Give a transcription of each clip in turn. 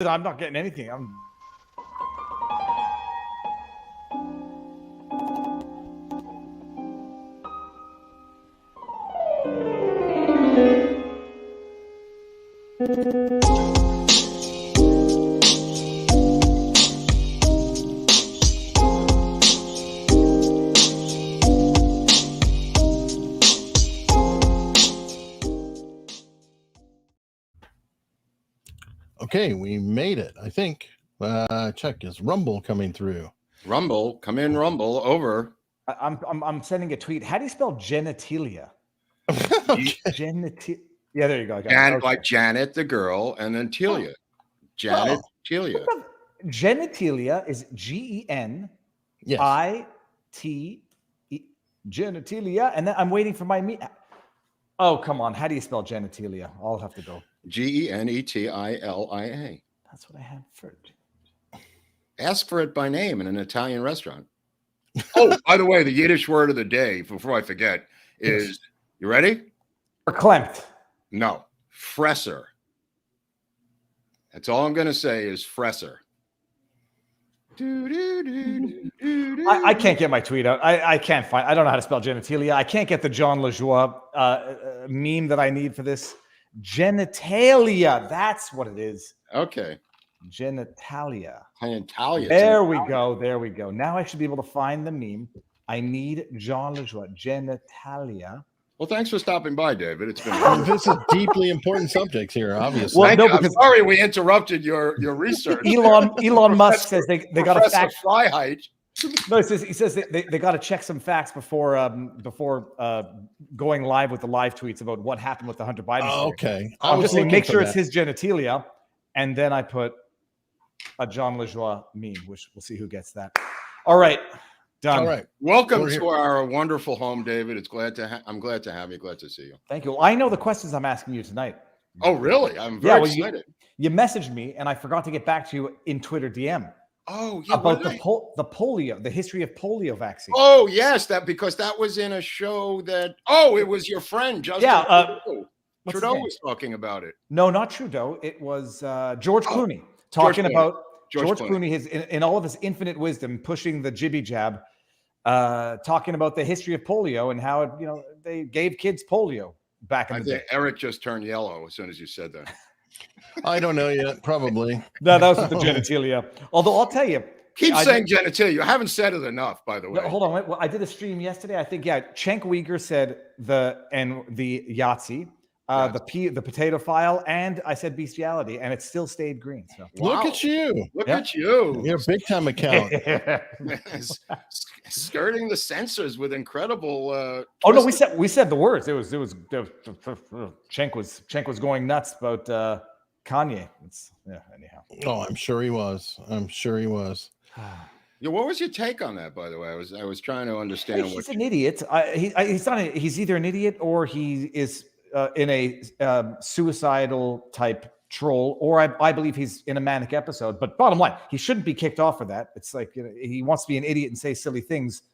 I'm not getting anything. Okay, we made it. I think. Check, is Rumble coming through? Rumble, come in, Rumble, over. I'm sending a tweet. How do you spell genitalia? Okay. Yeah, there you go. And like Janet, the girl, and then Telia. Janet, Telia. Genitalia is GENIT genitalia, and then I'm waiting for my me. Oh, come on. How do you spell genitalia? I'll have to go. GENETILIA. That's what I had first. Ask for it by name in an Italian restaurant. Oh, by the way, the Yiddish word of the day, before I forget, is, you ready? Verklempt. No, fresser. That's all I'm going to say is fresser. I can't get my tweet out. I can't find. I don't know how to spell genitalia. I can't get the John LaJoie meme that I need for this. Genitalia. That's what it is. Okay. Genitalia. Genitalia. There we go. There we go. Now I should be able to find the meme. I need John LaJoie. Genitalia. Well, thanks for stopping by, David. It's been this is deeply important subjects here, obviously. Well, no, I'm sorry we interrupted your research. Elon Musk says they got to fact. Freiheit. No, he says they got to check some facts before going live with the live tweets about what happened with the Hunter Biden. Okay. I'm just saying, make sure it's his genitalia, and then I put a John LaJoie meme, which we'll see who gets that. All right. Done. All right. Welcome to our wonderful home, David. It's I'm glad to have you. Glad to see you. Thank you. I know the questions I'm asking you tonight. Oh, really? I'm very excited. You messaged me, and I forgot to get back to you in Twitter DM. Oh, yeah. About the polio, the history of polio vaccine. Oh, yes, because that was in a show that. Oh, it was your friend Justin. Yeah, Trudeau was talking about it. No, not Trudeau. It was George Clooney talking about George Clooney, in all of his infinite wisdom, pushing the jibby jab, talking about the history of polio and how they gave kids polio back in the day. Eric just turned yellow as soon as you said that. I don't know yet. Probably. No, that was with the genitalia. Although I'll tell you, keep saying genitalia. You haven't said it enough, by the way. No, hold on. Well, I did a stream yesterday. I think Cenk Uyghur said the Yahtzee. The potato file, and I said bestiality, and it still stayed green. So Look at you! Look at you! You're a big time account. Skirting the censors with incredible. Oh no, we said the words. Cenk was going nuts about Kanye. Anyhow. Oh, I'm sure he was. Yeah, what was your take on that, by the way? I was trying to understand. He's an idiot. He's either an idiot or he is. In a suicidal type troll, or I believe he's in a manic episode. But bottom line, he shouldn't be kicked off for that. It's like he wants to be an idiot and say silly things.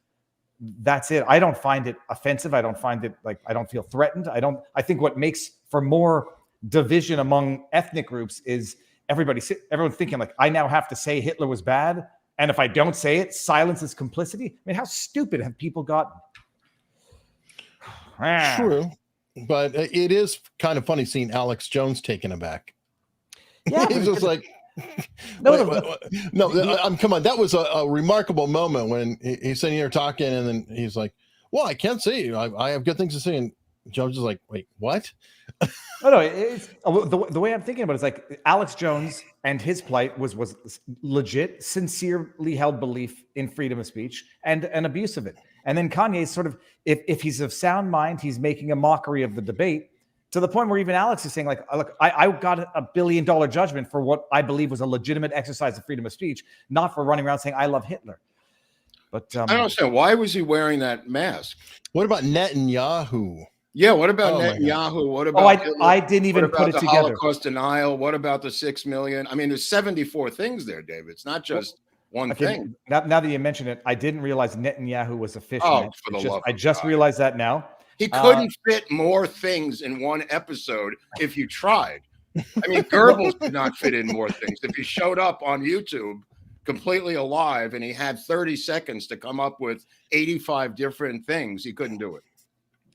That's it. I don't find it offensive. I don't find it I don't feel threatened. I think what makes for more division among ethnic groups is everyone thinking I now have to say Hitler was bad, and if I don't say it, silence is complicity. I mean, how stupid have people gotten? True. But it is kind of funny seeing Alex Jones taken aback. Yeah, he's just like, no. Come on, that was a remarkable moment when he's sitting here talking, and then he's like, "Well, I can't see you. I have good things to say." And Jones is like, "Wait, what?" No, it's the way I'm thinking about it is like Alex Jones and his plight was legit, sincerely held belief in freedom of speech and an abuse of it. And then Kanye's sort of, if he's of sound mind, he's making a mockery of the debate to the point where even Alex is saying look, I got $1 billion judgment for what I believe was a legitimate exercise of freedom of speech, not for running around saying I love Hitler. But I don't understand. Why was he wearing that mask? What about Netanyahu? Yeah, what about Netanyahu? What about I didn't even put it together. Holocaust denial? What about the 6 million? I mean, there's 74 things there, David. It's not just one thing. Now that you mention it, I didn't realize Netanyahu was a fisherman. I just realized that now. He couldn't fit more things in one episode if you tried. I mean, Goebbels did not fit in more things. If he showed up on YouTube completely alive and he had 30 seconds to come up with 85 different things, he couldn't do it.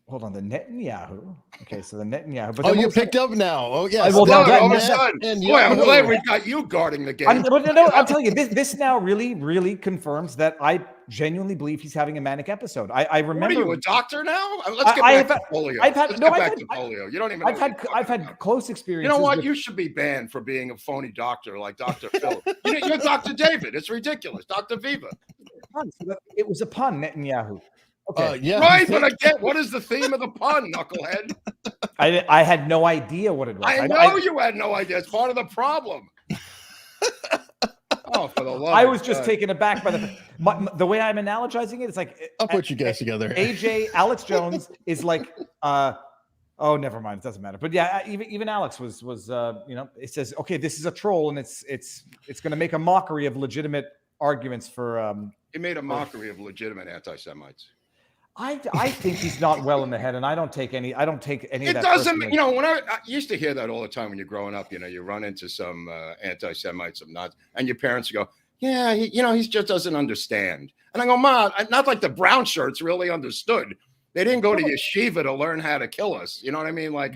Hold on, the Netanyahu. Okay, so the Netanyahu. But Oh, you picked up now. Oh, yes. Well, all of a sudden, boy, I'm glad we got you guarding the game. I'm telling you, this now really confirms that I genuinely believe he's having a manic episode. I remember. What are you, a doctor now? Let's get back to polio. Let's get back to polio. You don't even. I've had close experiences. You know what? You should be banned for being a phony doctor like Dr. Phil. You're Dr. David. It's ridiculous. Dr. Viva. It was a pun, Netanyahu. Okay. Yeah. Right, but again, what is the theme of the pun, knucklehead? I had no idea what it was. I know you had no idea. It's part of the problem. Oh, for the love! I was just taken aback by the way I'm analogizing it. It's like I'll put you guys together. Alex Jones is like, oh, never mind. It doesn't matter. But yeah, even Alex was it says, okay, this is a troll, and it's going to make a mockery of legitimate arguments for. He made a mockery of legitimate anti-Semites. I think he's not well in the head, and I don't take any of that. It doesn't, when I used to hear that all the time when you're growing up, you run into some anti-Semites, some nuts, and your parents go, yeah, he just doesn't understand. And I go, Ma, not like the brown shirts really understood. They didn't go to yeshiva to learn how to kill us. You know what I mean? Like,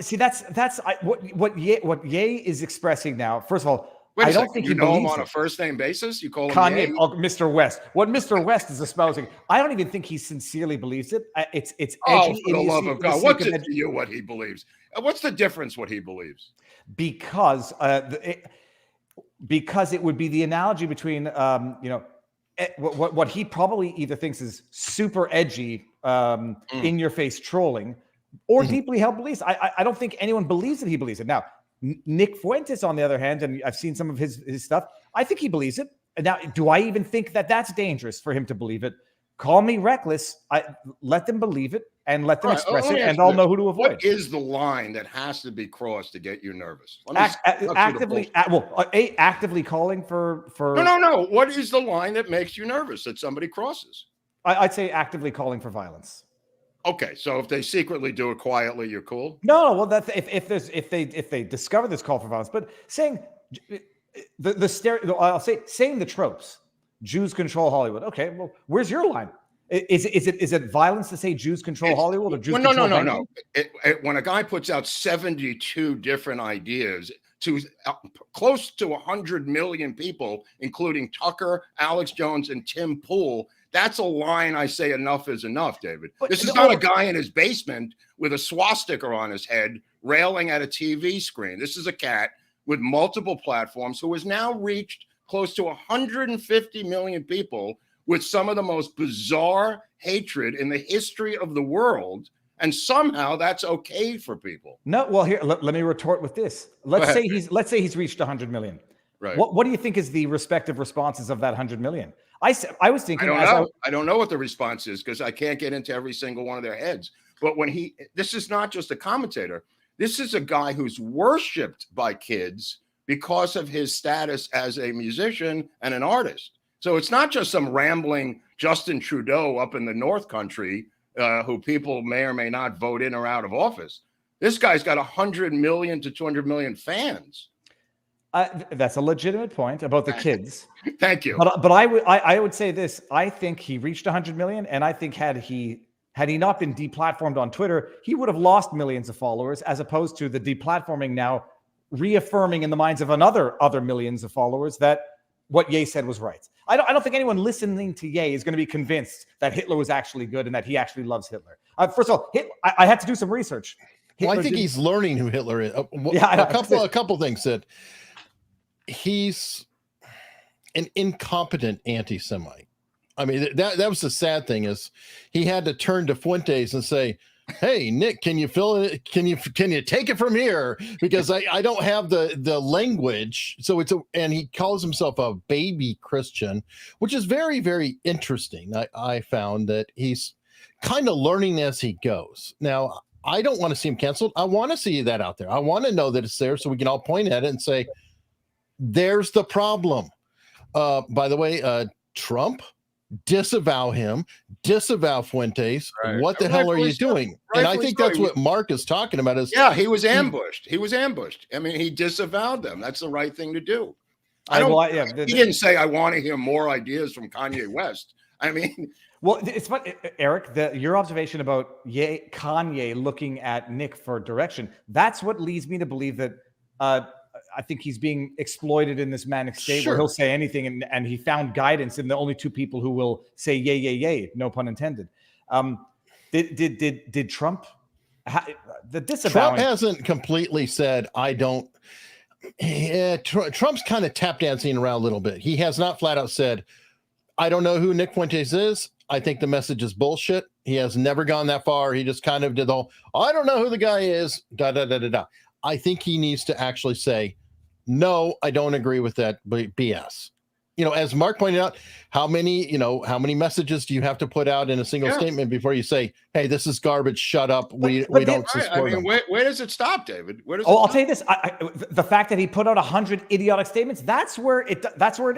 see, that's what Ye is expressing now. First of all, I don't think you know him on a first name basis. You call him Kanye, Mr. West. What Mr. West is espousing, I don't even think he sincerely beliees it. It's edgy. Oh, for the love of God! What's it to you what he believes? What's the difference? What he believes? Because it would be the analogy between what he probably either thinks is super edgy, in your face trolling, or deeply held beliefs. I don't think anyone believes that he believes it. Now, Nick Fuentes, on the other hand, and I've seen some of his stuff, I think he believes it. Now, do I even think that that's dangerous for him to believe it? Call me reckless. Let them believe it and let them express it, and I'll know who to avoid. What is the line that has to be crossed to get you nervous? Actively calling for. No. What is the line that makes you nervous that somebody crosses? I'd say actively calling for violence. Okay, so if they secretly do it quietly, you're cool. No, well, that's if they discover this call for violence, but saying saying the tropes, Jews control Hollywood. Okay, well, where's your line? Is it violence to say Jews control Hollywood or Jews? Well, no. When a guy puts out 72 different ideas to close to 100 million people, including Tucker, Alex Jones, and Tim Pool. That's a line I say enough is enough, David. This is not a guy in his basement with a swastika on his head railing at a TV screen. This is a cat with multiple platforms who has now reached close to 150 million people with some of the most bizarre hatred in the history of the world. And somehow that's okay for people. No, well, here, let me retort with this. Let's say he's reached 100 million. Right. What do you think is the respective responses of that 100 million? I was thinking. I don't know what the response is because I can't get into every single one of their heads. But this is not just a commentator. This is a guy who's worshipped by kids because of his status as a musician and an artist. So it's not just some rambling Justin Trudeau up in the North Country who people may or may not vote in or out of office. This guy's got 100 million to 200 million fans. That's a legitimate point about the kids. Thank you. But I would say this. I think he reached 100 million, and I think had he not been deplatformed on Twitter, he would have lost millions of followers, as opposed to the deplatforming now reaffirming in the minds of other millions of followers that what Ye said was right. I don't think anyone listening to Ye is going to be convinced that Hitler was actually good and that he actually loves Hitler. First of all, I had to do some research. Well, I think he's learning who Hitler is. A couple things that. He's an incompetent anti-Semite. I mean, that was the sad thing is he had to turn to Fuentes and say, "Hey, Nick, can you fill it? Can you take it from here? Because I don't have the language." So and he calls himself a baby Christian, which is very, very interesting. I found that he's kind of learning as he goes. Now, I don't want to see him canceled. I want to see that out there. I want to know that it's there so we can all point at it and say, "There's the problem." By the way, Trump, 2 years ago, disavow him, disavow Fuentes. Right. What the hell are you So. doing? And I think that's what Mark is talking about. Is Yeah, he was ambushed. He was ambushed. I mean, he disavowed them. That's the right thing to do. He didn't say I want to hear more ideas from Kanye West. I mean, well, it's fun, Eric. Your observation about Kanye looking at Nick for direction. That's what leads me to believe that I think he's being exploited in this manic state where he'll say anything, and he found guidance in the only two people who will say yay, yay, yay. No pun intended. Did Trump? The disavowing. Trump hasn't completely said I don't. Yeah, Trump's kind of tap dancing around a little bit. He has not flat out said, I don't know who Nick Fuentes is. I think the message is bullshit. He has never gone that far. He just kind of did the whole, I don't know who the guy is. Da, da, da, da, da. I think he needs to actually say, no, I don't agree with that BS. You know, as Mark pointed out, how many messages do you have to put out in a single statement before you say, hey, this is garbage, shut up. We don't support him. Where does it stop, David? I'll tell you this. The fact that he put out 100 idiotic statements, that's where it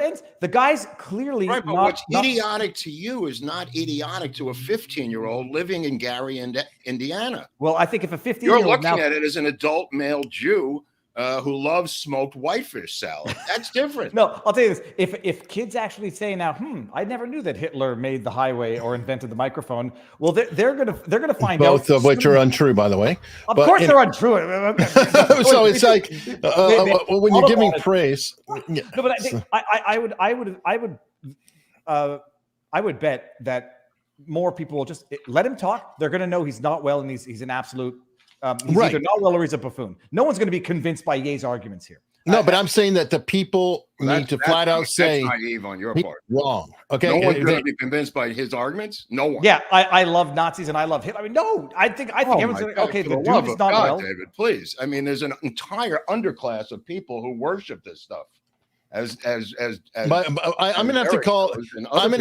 ends. The guy's clearly right, but what's idiotic to you is not idiotic to a 15-year-old living in Gary, Indiana. Well, I think if a 15-year-old you're looking at it as an adult male Jew who loves smoked whitefish salad. That's different. No, I'll tell you this. If kids actually say now, I never knew that Hitler made the highway or invented the microphone. Well, they're gonna find out. Both of which are untrue, by the way. Of course they're untrue. So it's like when you're giving praise. No, but I would bet that more people will just let him talk. They're going to know he's not well and he's an absolute. He's either not well or he's a buffoon. No one's going to be convinced by Ye's arguments here. No, but I'm saying that the people need to flat out say that's naive on your part. Wrong. Okay. No one's going to be convinced by his arguments. No one. Yeah, I love Nazis and I love Hitler. I mean, no, I think everyone's going to, okay, the dude is not well. David, please. I mean, there's an entire underclass of people who worship this stuff. I'm gonna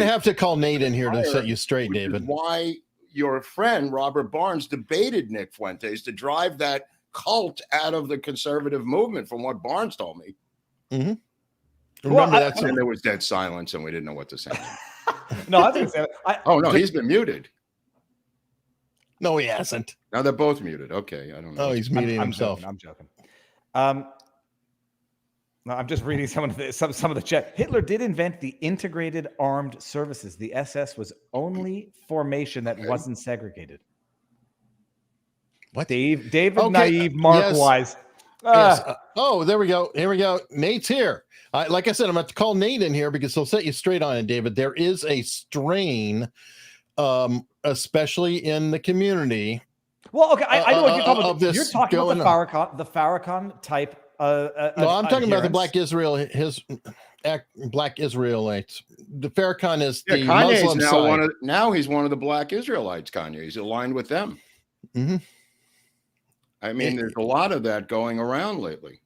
have to call Nate in here to set you straight, David. Why your friend Robert Barnes debated Nick Fuentes to drive that cult out of the conservative movement, from what Barnes told me. Mm-hmm. Remember and there was dead silence, and we didn't know what to say. No, I think no, he's been muted. No, he hasn't. Now they're both muted. Okay, I don't know. Oh, he's muting himself. I'm joking. No, I'm just reading some of the chat. Hitler did invent the integrated armed services. The SS was only formation that wasn't segregated. What? David, naive, Mark wise. Yes. Oh, there we go. Here we go. Nate's here. Like I said, I'm going to call Nate in here because he'll set you straight on it, David. There is a strain, especially in the community. Well, okay, I know what you're talking about. You're talking about the Farrakhan type. No, I'm talking about the Black Black Israelites. The Farrakhan is the Muslim side. Now he's one of the Black Israelites. Kanye, he's aligned with them. Mm-hmm. I mean, there's a lot of that going around lately.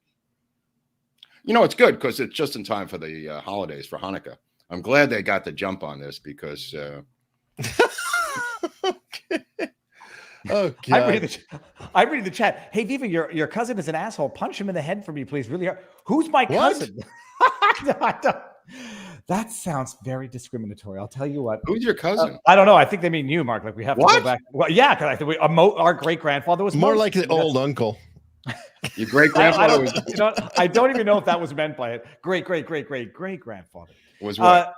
You know, it's good because it's just in time for the holidays for Hanukkah. I'm glad they got the jump on this because. Okay. Oh, God. I read the chat. Hey, Viva, your cousin is an asshole. Punch him in the head for me, please. Really hard. Who's my cousin? That sounds very discriminatory. I'll tell you what. Who's your cousin? I don't know. I think they mean you, Mark. Like we have to go back. Well, yeah, because I think our great grandfather was more like the old uncle. Your great grandfather was. I don't even know if that was meant by it. Great grandfather was what?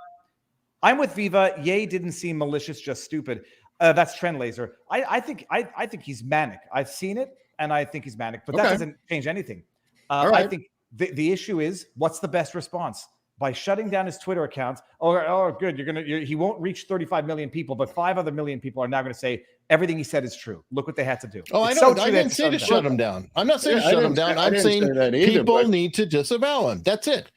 I'm with Viva. Ye didn't seem malicious, just stupid. That's Trend Laser. I think he's manic. I've seen it, and I think he's manic, but that doesn't change anything. Right. I think the issue is what's the best response? By shutting down his Twitter accounts. Oh, good. He won't reach 35 million people, but 5 other million people are now going to say everything he said is true. Look what they had to do. Oh, I didn't say to shut him down. I'm not saying to shut him down. I'm saying people need to disavow him. That's it.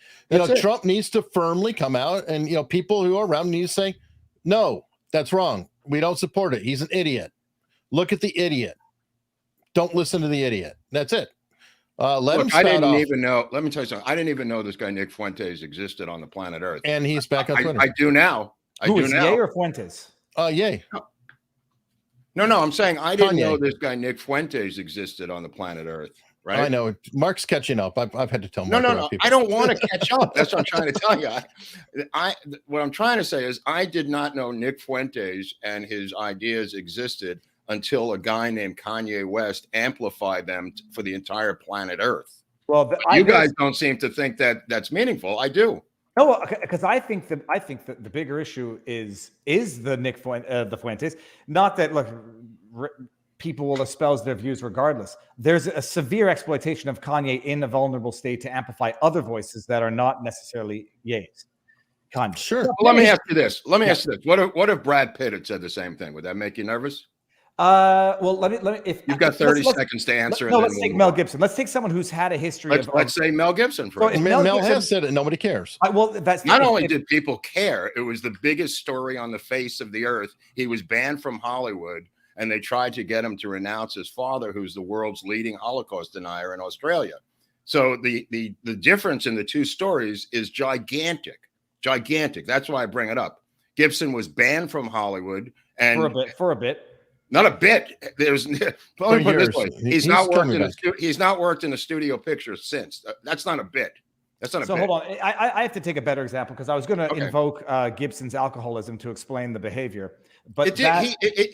Trump needs to firmly come out, and people who are around need to say, no, that's wrong. We don't support it. He's an idiot. Look at the idiot. Don't listen to the idiot. That's it. Let him. I didn't even know. Let me tell you something. I didn't even know this guy Nick Fuentes existed on the planet Earth, and he's back on Twitter. I do now. Who is Ye or Fuentes? Ye. No. I'm saying I didn't know this guy Nick Fuentes existed on the planet Earth. right? I know. Mark's catching up. I've had to tell No, Mark no, about no. people. I don't want to catch up. That's what I'm trying to tell you. What I'm trying to say is I did not know Nick Fuentes and his ideas existed until a guy named Kanye West amplified them for the entire planet Earth. Well, You guys don't seem to think that that's meaningful. I do. No, because I think that the bigger issue is the Fuentes. Not that look, people will espouse their views regardless. There's a severe exploitation of Kanye in a vulnerable state to amplify other voices that are not necessarily Ye's. Kanye. Sure. Well, let me ask you this. Ask you this. What if Brad Pitt had said the same thing? Would that make you nervous? Well, let me. If you've got 30 seconds to answer, let's take Mel Gibson. Let's take someone who's had a history. Let's say Mel Gibson. So Mel has said it. Nobody cares. Well, that's not only did people care; it was the biggest story on the face of the earth. He was banned from Hollywood, and they tried to get him to renounce his father, who's the world's leading Holocaust denier in Australia. So the difference in the two stories is gigantic. Gigantic. That's why I bring it up. Gibson was banned from Hollywood, and for a bit. Not a bit. There's let me put it this way. He's not worked in a studio picture since. That's not a bit. That's not a bit. So hold on. I have to take a better example because I was going to invoke Gibson's alcoholism to explain the behavior. But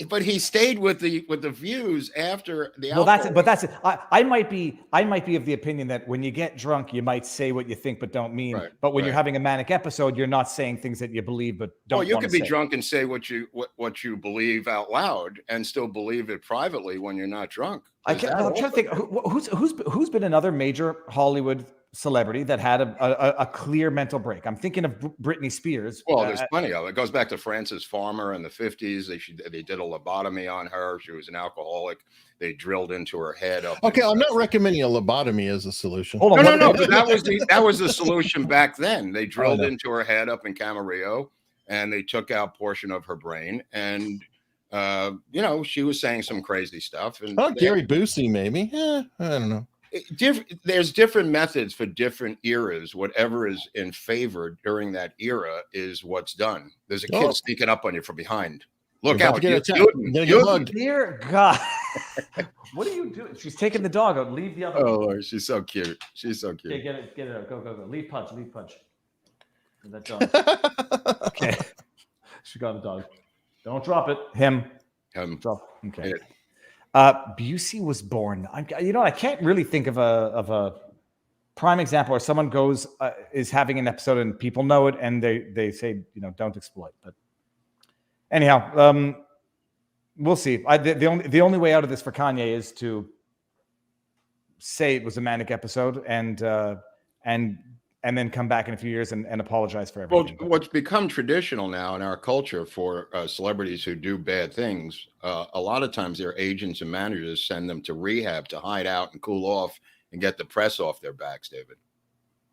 but he stayed with the views after the. Well, that's it. I might be of the opinion that when you get drunk, you might say what you think but don't mean. Right, but when you're having a manic episode, you're not saying things that you believe but don't. Well, you could be drunk and say what you believe out loud and still believe it privately when you're not drunk. I'm trying to think who's been another major Hollywood celebrity that had a clear mental break. I'm thinking of Britney Spears. Well, there's plenty of it. It goes back to Frances Farmer in the 50s. They did a lobotomy on her. She was an alcoholic. They drilled into her head. Okay, I'm not recommending a lobotomy as a solution. Hold on, no. But that was the solution back then. They drilled into her head up in Camarillo, and they took out a portion of her brain. And she was saying some crazy stuff. And Gary Busey, maybe. I don't know. There's different methods for different eras. Whatever is in favor during that era is what's done. There's a kid sneaking up on you from behind. Look out! Dear God, what are you doing? She's taking the dog out. Leave the other. Oh, Lord, she's so cute. She's so cute. Okay, get it out. Go. Leave punch. That dog. Okay, she got a dog. Don't drop it. Him. Drop. Okay. Busey was born. I can't really think of a prime example where someone is having an episode and people know it and they say don't exploit. But anyhow, we'll see. The only way out of this for Kanye is to say it was a manic episode and then come back in a few years and apologize for everything. Well, what's become traditional now in our culture for celebrities who do bad things, a lot of times their agents and managers send them to rehab to hide out and cool off and get the press off their backs, David.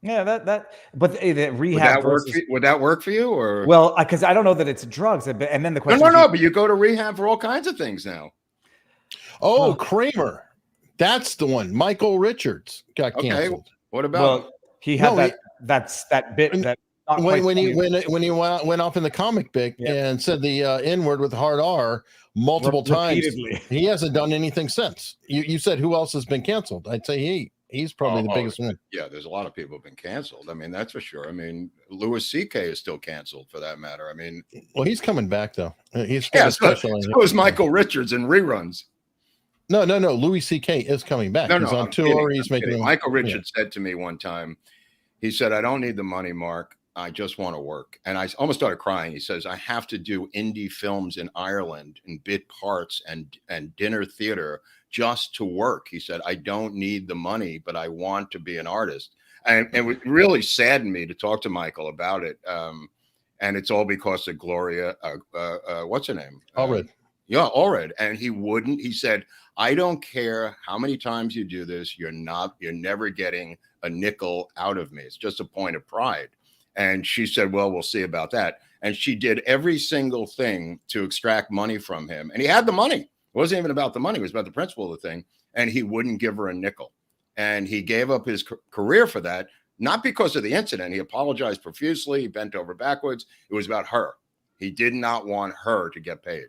Yeah, but the rehab would that work for you? Or well, because I don't know that it's drugs, and then the question. No, but you go to rehab for all kinds of things now. Oh, Kramer, that's the one. Michael Richards got canceled. Okay, what about? He had that bit that when he went off in the comic book and said the N-word with hard R multiple times. He hasn't done anything since. You said who else has been canceled? I'd say he's probably the biggest one. Yeah, there's a lot of people have been canceled. I mean, that's for sure. I mean, Louis C.K. is still canceled for that matter. I mean, well, he's coming back though. He's so is Michael Richards in reruns. No. Louis C.K. is coming back. He's on tour. He's making. Michael Richards said to me one time, he said, "I don't need the money, Mark. I just want to work." And I almost started crying. He says, "I have to do indie films in Ireland in bit parts and dinner theater just to work." He said, "I don't need the money, but I want to be an artist." And it really saddened me to talk to Michael about it. And it's all because of Gloria. What's her name? Allred. Yeah, Allred. And he said, "I don't care how many times you do this. You're never getting a nickel out of me. It's just a point of pride." And she said, "Well, we'll see about that." And she did every single thing to extract money from him. And he had the money. It wasn't even about the money. It was about the principle of the thing. And he wouldn't give her a nickel. And he gave up his career for that, not because of the incident. He apologized profusely. He bent over backwards. It was about her. He did not want her to get paid.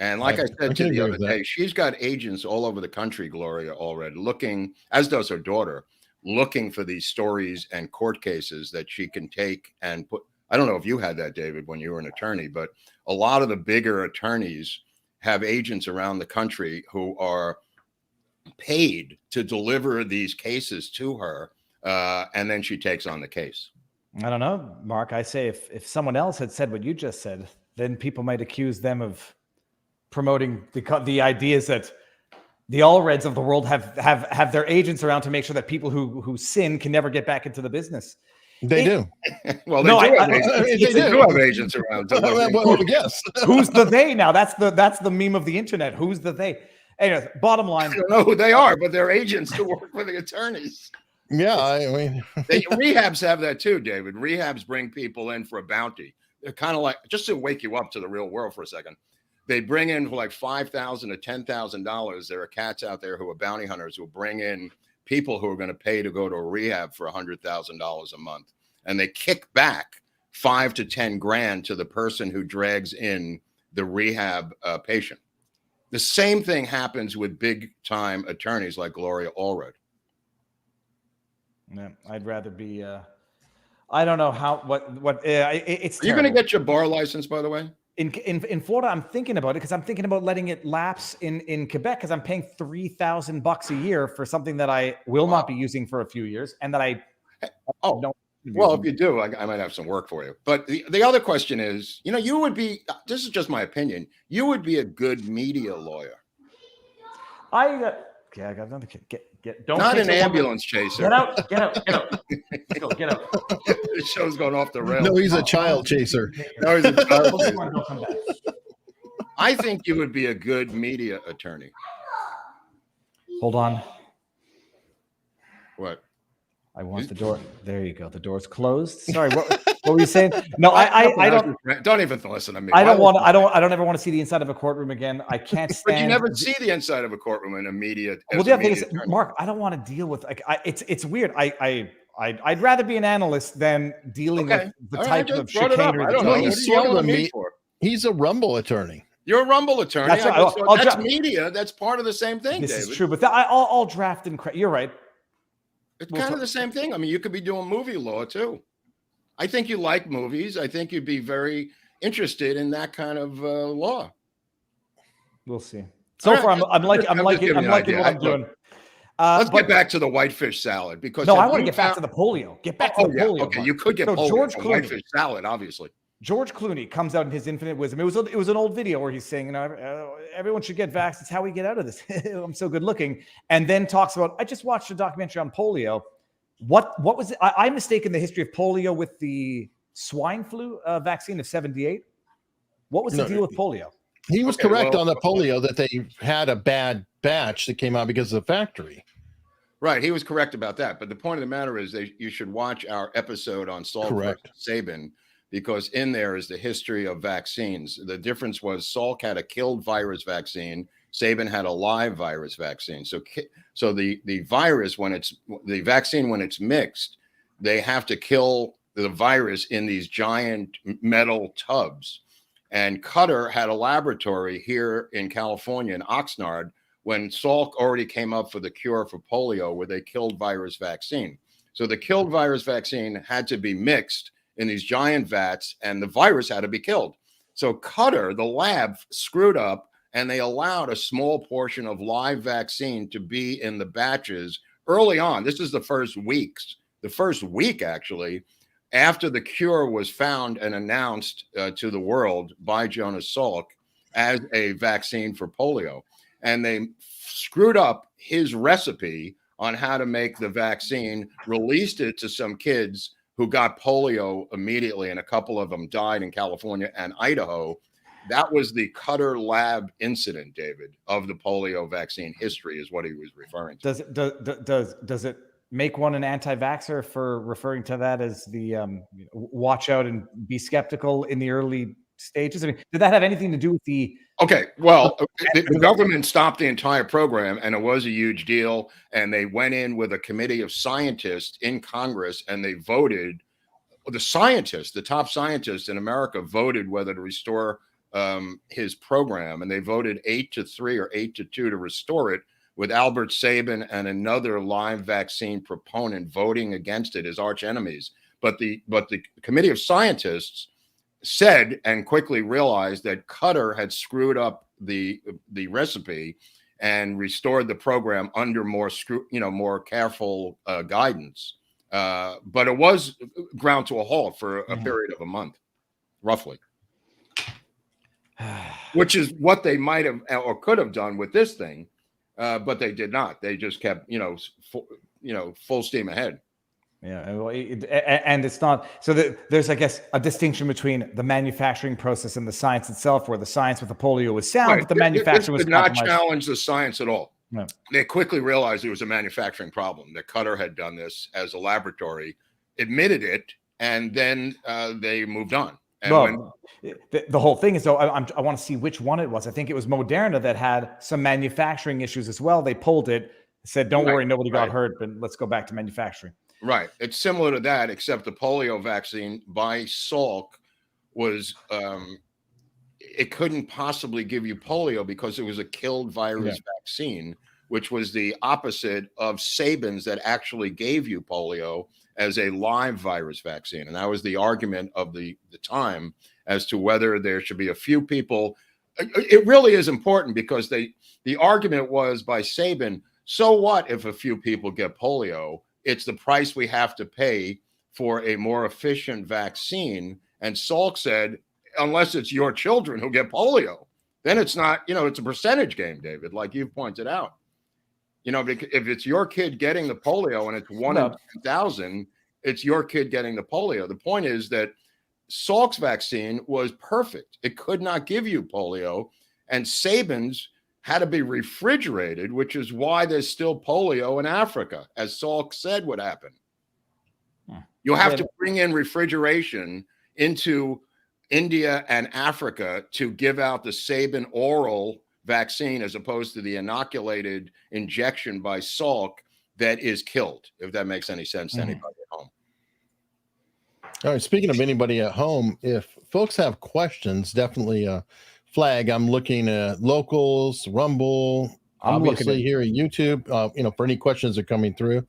And like I said to can the agree other with that. day, she's got agents all over the country, Gloria, already looking, as does her daughter, looking for these stories and court cases that she can take and put. I don't know if you had that, David, when you were an attorney, but a lot of the bigger attorneys have agents around the country who are paid to deliver these cases to her, and then she takes on the case. I don't know, Mark. I say if someone else had said what you just said, then people might accuse them of promoting the ideas that the Allreds of the world have their agents around to make sure that people who sin can never get back into the business. They do. Well, No, they do have agents around. Well, yes. Who's the they now? That's the meme of the internet. Who's the they? Anyways, bottom line. I don't know who they are, but they're agents to work for the attorneys. Yeah, I mean, Rehabs have that too, David. Rehabs bring people in for a bounty. They're kind of like, just to wake you up to the real world for a second, they bring in for like $5,000 to $10,000. There are cats out there who are bounty hunters who bring in people who are going to pay to go to a rehab for $100,000 a month, and they kick back 5 to 10 grand to the person who drags in the rehab patient. The same thing happens with big time attorneys like Gloria Allred. Yeah, I'd rather be. I don't know how. It's. Are you going to get your bar license, by the way? In Florida, I'm thinking about it because I'm thinking about letting it lapse in Quebec because I'm paying $3,000 a year for something that I will not be using for a few years and that I don't. Well, if you do, I might have some work for you. But the other question is, you would be. This is just my opinion. You would be a good media lawyer. I got another kid. Don't not an ambulance chaser. Get out! Get out! Get out! The show's going off the rails. No, he's a child chaser. No, he's a child chaser. I think you would be a good media attorney. Hold on. What? I want the door. There you go. The door's closed. Sorry. What were you saying? No, I don't even listen to me. I don't ever want to see the inside of a courtroom again. I can't stand. But you never see the inside of a courtroom in a media. Well, the other thing is, Mark, I don't want to deal with it's weird. I'd rather be an analyst than dealing with the type of chicanery. I don't know. He's sort of he's a Rumble attorney. You're a Rumble attorney. That's right. That's media. That's part of the same thing, This David. is true, but I'll draft and you're right. It's kind of the same thing. I mean, you could be doing movie law too. I think you like movies. I think you'd be very interested in that kind of law. We'll see. So far, I'm liking what I'm doing. Let's get back to the whitefish salad because I want to get back to the polio. Get back to the polio. Okay, you could get polio George from Clooney. whitefish salad, obviously. George Clooney comes out in his infinite wisdom. It was an old video where he's saying, everyone should get vaxxed. It's how we get out of this. I'm so good looking. And then talks about, I just watched a documentary on polio. What was it? I mistaken the history of polio with the swine flu vaccine of 78. What was the deal with polio? He was correct on the polio that they had a bad batch that came out because of the factory. Right. He was correct about that. But the point of the matter is you should watch our episode on Salk versus Sabin, because in there is the history of vaccines. The difference was Salk had a killed virus vaccine. Sabin had a live virus vaccine. So the virus, when it's mixed, they have to kill the virus in these giant metal tubs. And Cutter had a laboratory here in California in Oxnard when Salk already came up for the cure for polio, where they killed virus vaccine. So the killed virus vaccine had to be mixed in these giant vats, and the virus had to be killed. So Cutter, the lab, screwed up, and they allowed a small portion of live vaccine to be in the batches early on. This is the first week, actually, after the cure was found and announced to the world by Jonas Salk as a vaccine for polio. And they screwed up his recipe on how to make the vaccine, released it to some kids who got polio immediately, and a couple of them died in California and Idaho. That was the Cutter lab incident, David, of the polio vaccine history, is what he was referring to. Does it make one an anti-vaxxer for referring to that as the watch out and be skeptical in the early stages? I mean, did that have anything to do with the? Okay, well, the government stopped the entire program, and it was a huge deal. And they went in with a committee of scientists in Congress, and they voted. The top scientists in America voted whether to restore his program, and they voted 8-3 or 8-2 to restore it, with Albert Sabin and another Lyme vaccine proponent voting against it as arch enemies. But the committee of scientists said and quickly realized that Qatar had screwed up the recipe and restored the program under more careful guidance. But it was ground to a halt for a period of a month, roughly. Which is what they might have or could have done with this thing, but they did not. They just kept, full steam ahead. Yeah, and it's not so that there's, I guess, a distinction between the manufacturing process and the science itself, where the science with the polio was sound, but the manufacturing was did not compromised. challenge the science at all. No. They quickly realized it was a manufacturing problem. That Qatar had done this as a laboratory, admitted it, and then they moved on. And the whole thing is, though, I want to see which one it was. I think it was Moderna that had some manufacturing issues as well. They pulled it, said, "Don't worry, nobody got hurt, but let's go back to manufacturing." Right. It's similar to that, except the polio vaccine by Salk was it couldn't possibly give you polio because it was a killed virus vaccine, which was the opposite of Sabin's that actually gave you polio as a live virus vaccine. And that was the argument of the time as to whether there should be a few people. It really is important because the argument was by Sabin, so what if a few people get polio? It's the price we have to pay for a more efficient vaccine. And Salk said, unless it's your children who get polio, then it's not, it's a percentage game, David, like you've pointed out. If it's your kid getting the polio and it's 1 in 10,000, it's your kid getting the polio. The point is that Salk's vaccine was perfect. It could not give you polio. And Sabin's had to be refrigerated, which is why there's still polio in Africa, as Salk said would happen. You'll have to bring in refrigeration into India and Africa to give out the Sabin oral vaccine as opposed to the inoculated injection by Salk that is killed, if that makes any sense to anybody at home. All right. Speaking of anybody at home, if folks have questions, definitely flag. I'm looking at Locals, Rumble, obviously here at YouTube, for any questions that are coming through.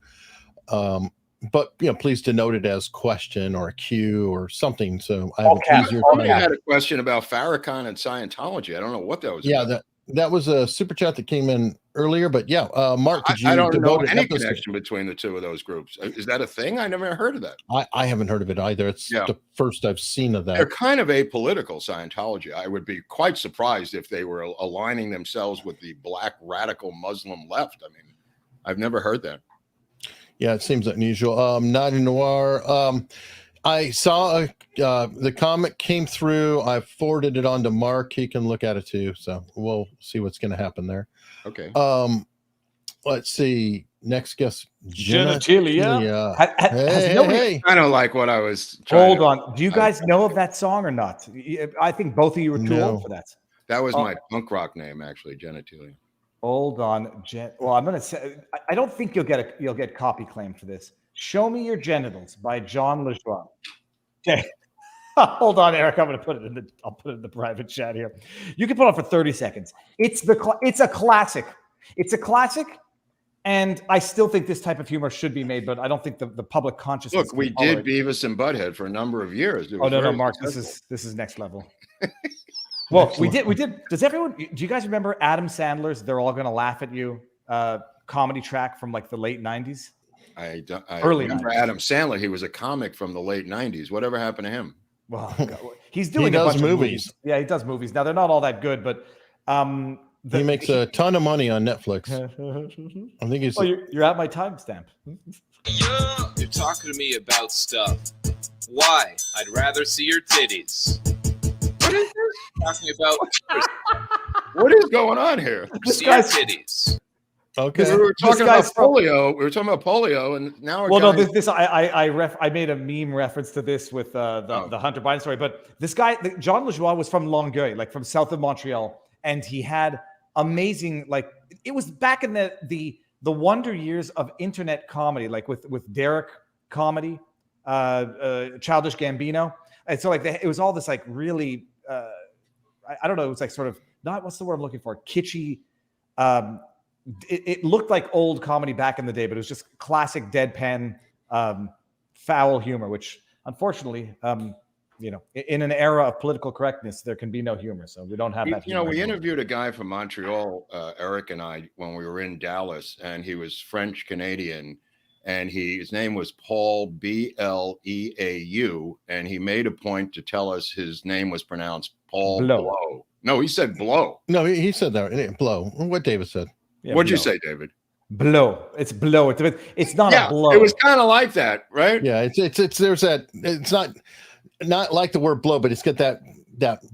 But please denote it as question or a Q or something. So I have an easier time. I had a question about Farrakhan and Scientology. I don't know what that was. Yeah, that was a super chat that came in earlier. But Mark, could you? I don't know any connection between the two of those groups. Is that a thing? I never heard of that. I haven't heard of it either. It's the first I've seen of that. They're kind of apolitical, Scientology. I would be quite surprised if they were aligning themselves with the black radical Muslim left. I mean, I've never heard that. Yeah, it seems unusual. Naughty Noir. I saw the comment came through. I forwarded it on to Mark. He can look at it too. So we'll see what's going to happen there. Okay. Let's see. Next guest, Genitalia. Hey. I don't like what I was trying on. Do you guys know of that song or not? I think both of you were too old for that. That was my punk rock name, actually, Genitalia. Hold on. Well, I'm going to say, I don't think you'll get copy claim for this. Show Me Your Genitals by John LeJoie. Okay. Hold on, Eric. I'm going to put it I'll put it in the private chat here. You can put it on for 30 seconds. It's a classic. It's a classic. And I still think this type of humor should be made, but I don't think the public consciousness. Look, we did Beavis and Butthead for a number of years. No, Mark, this is next level. Well, we did. Do you guys remember Adam Sandler's "They're All Gonna Laugh at You" comedy track from like the late 90s? I Early remember 90s. Adam Sandler. He was a comic from the late 90s. Whatever happened to him? Well, he's doing he a bunch does of movies. Yeah, he does movies. Now they're not all that good, but he makes a ton of money on Netflix. I think he's. Oh, you're at my timestamp. You're talking to me about stuff. Why? I'd rather see your titties. What is this? Talking about what is going on here? See your titties. Okay. We were talking about polio. We were talking about polio, and now we're I made a meme reference to this with the Hunter Biden story. But this guy, John LeJoie, was from Longueuil, like from south of Montreal, and he had amazing, like it was back in the wonder years of internet comedy, like with Derek comedy, Childish Gambino, and so like it was all this like really I don't know. It was like sort of not what's the word I'm looking for? Kitschy. It looked like old comedy back in the day, but it was just classic deadpan, foul humor, which unfortunately, in an era of political correctness, there can be no humor. So we don't have that. We interviewed a guy from Montreal, Eric and I, when we were in Dallas, and he was French Canadian, and his name was Paul Bleau, and he made a point to tell us his name was pronounced Paul Blow. No, he said Blow. No, he said that. Blow. What David said. Yeah, What'd you say, David? Blow. It's blow. It's not a blow. It was kind of like that, right? Yeah, it's there's that. It's not like the word blow, but it's got that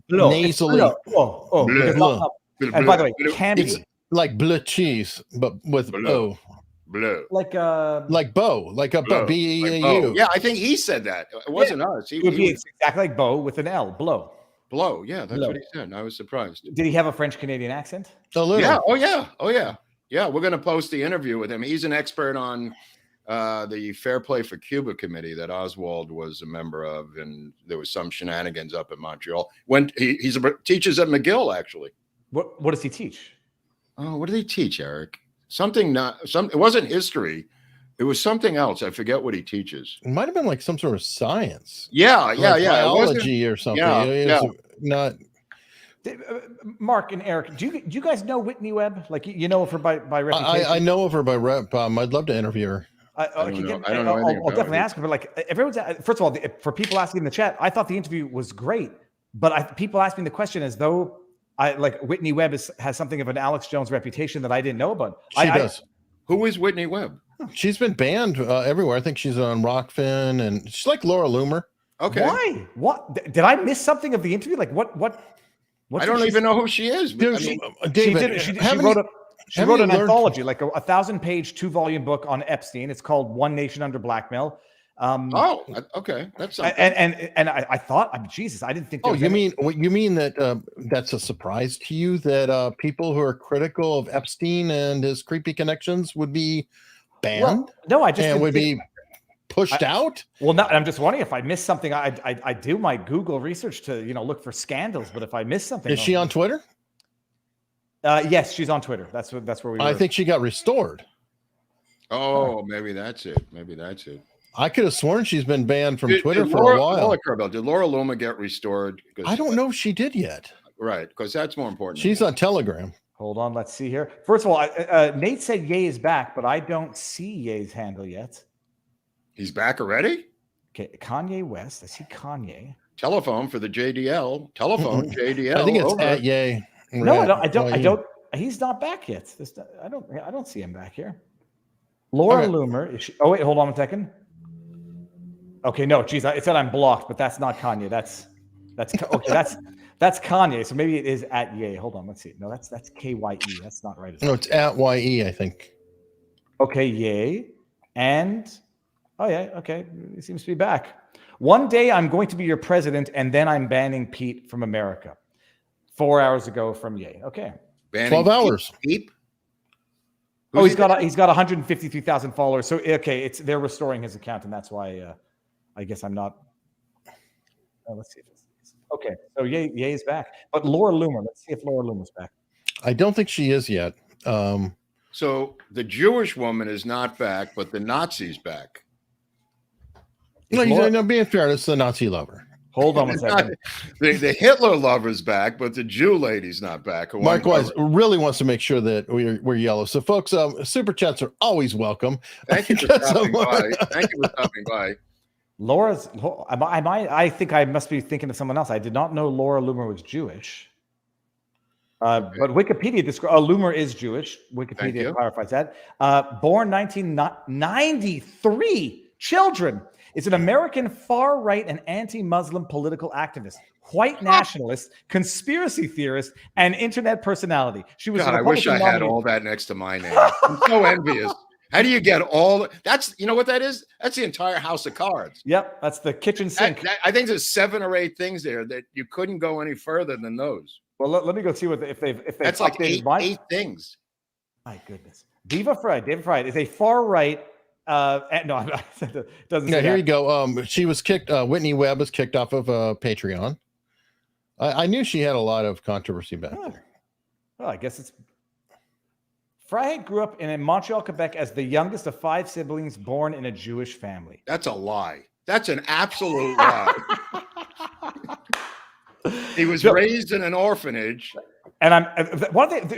blow. nasally. Blow. Blow. And by the way, candy. It's like bleu cheese, but with blow. Blow. Like bow, like a bow. B-E-A-U. Yeah, I think he said that. It wasn't us. It would be exactly like bow with an L. Blow. Blow. Yeah, that's what he said. I was surprised. Did he have a French Canadian accent? A little. Yeah. Oh yeah. Yeah, we're going to post the interview with him. He's an expert on the Fair Play for Cuba committee that Oswald was a member of, and there was some shenanigans up in Montreal. He teaches at McGill, actually. What does he teach? Oh, what did he teach, Eric? It wasn't history. It was something else. I forget what he teaches. It might have been like some sort of science. Yeah. Biology or something. Yeah. Not. Mark and Eric, do you guys know Whitney Webb? Like you know of her by reputation? I know of her by rep. I'd love to interview her. I don't know anything I'll definitely ask her. But like everyone's, first of all, for people asking in the chat, I thought the interview was great. But people asking the question as though Whitney Webb has something of an Alex Jones reputation that I didn't know about. She does. Who is Whitney Webb? She's been banned everywhere. I think she's on Rockfin, and she's like Laura Loomer. Okay. Why? What did I miss something of the interview? Like what? I don't even know who she is. Dude, David, she wrote an anthology, like a 1,000-page 2-volume book on Epstein. It's called One Nation Under Blackmail. Okay, that's something. And I thought, Jesus, I didn't think. You mean that that's a surprise to you that people who are critical of Epstein and his creepy connections would be banned? Well, no, I just would be pushed out. Well, I'm just wondering if I missed something. I do my Google research to look for scandals, but if I missed something, is she on Twitter? Yes, she's on Twitter. That's where we were. I think she got restored. Oh, maybe that's it. I could have sworn she's been banned from Twitter for a while. Did Laura Loomer get restored? I don't know if she did yet. Right, because that's more important. She's on Telegram. Hold on, let's see here. First of all, Nate said Ye is back, but I don't see Ye's handle yet. He's back already? Okay, Kanye West. I see Kanye. Telephone for the JDL. Telephone JDL. I think it's at Ye. No, I don't. He's not back yet. I don't see him back here. Laura Loomer. Is she, oh wait, hold on a second. Okay, no, geez, it said I'm blocked, but that's not Kanye. That's okay. That's Kanye. So maybe it is at Ye. Hold on, let's see. No, that's KYE. That's not right. No, it's at YE, I think. Okay, Ye, and okay, he seems to be back. One day I'm going to be your president, and then I'm banning Pete from America. 4 hours ago from Ye. Okay. Banning 12 hours. Pete? He's got 153,000 followers. So okay, they're restoring his account, and that's why I guess I'm not. Let's see if it's okay. So Ye is back, but Laura Loomer. Let's see if Laura Loomer's back. I don't think she is yet. So the Jewish woman is not back, but the Nazi's back. No, being fair, it's the Nazi lover. Hold on a second. The Hitler lover's back, but the Jew lady's not back. Mark Wise really wants to make sure that we're yellow. So, folks, super chats are always welcome. Thank you for stopping by. Laura's. I think I must be thinking of someone else. I did not know Laura Loomer was Jewish. But Wikipedia describes Loomer is Jewish. Wikipedia clarifies that. Born 1993. Children. Is an American far-right and anti-Muslim political activist, white nationalist, conspiracy theorist, and internet personality. She was. God, I wish I had all that next to my name. I'm so envious. How do you get all? That's what that is. That's the entire house of cards. Yep, that's the kitchen sink. I think there's 7 or 8 things there that you couldn't go any further than those. Well, let me go see if they've. That's like 8 things. My goodness, Viva Frei, David Frei is a far-right. No, it doesn't. Yeah, here you go. She was kicked. Whitney Webb was kicked off of Patreon. I knew she had a lot of controversy back there. Well, I guess it's. Frei grew up in Montreal, Quebec, as the youngest of 5 siblings born in a Jewish family. That's a lie. That's an absolute lie. He was raised in an orphanage. And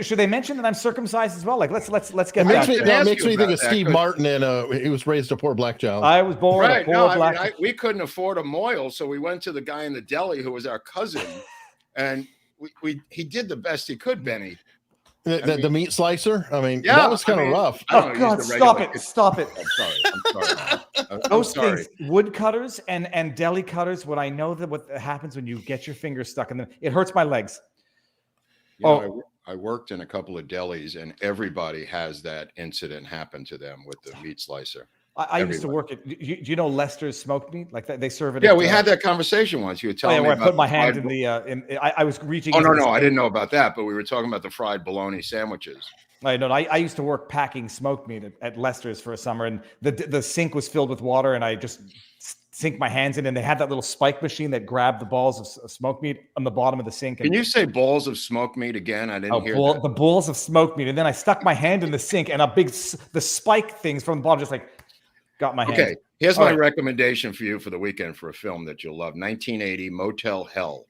should they mention that I'm circumcised as well? Like, let's get It makes that. makes me think of Steve Martin, and he was raised a poor black child. I was born a poor black. We couldn't afford a mohel, so we went to the guy in the deli who was our cousin, and he did the best he could, Benny. The meat slicer. I mean, that was kind of rough. Oh God, stop it! Stop it! I'm sorry. Those things, wood cutters and deli cutters. What I know that what happens when you get your finger stuck in them, it hurts my legs. I worked in a couple of delis, and everybody has that incident happen to them with the meat slicer. I used to work at. Do you know Lester's smoked meat? Like that, they serve it. Yeah, we had that conversation once. You were telling me where about I put my hand in the. I was reaching. Oh no, I didn't know about that. But we were talking about the fried bologna sandwiches. I know. I used to work packing smoked meat at Lester's for a summer, and the sink was filled with water, and I just sink my hands in, and they had that little spike machine that grabbed the balls of smoked meat on the bottom of the sink. Can you say balls of smoked meat again? I didn't hear that. The balls of smoked meat, and then I stuck my hand in the sink, and the spike things from the bottom just like got my hand. Okay, here's my recommendation for you for the weekend for a film that you'll love: 1980 Motel Hell.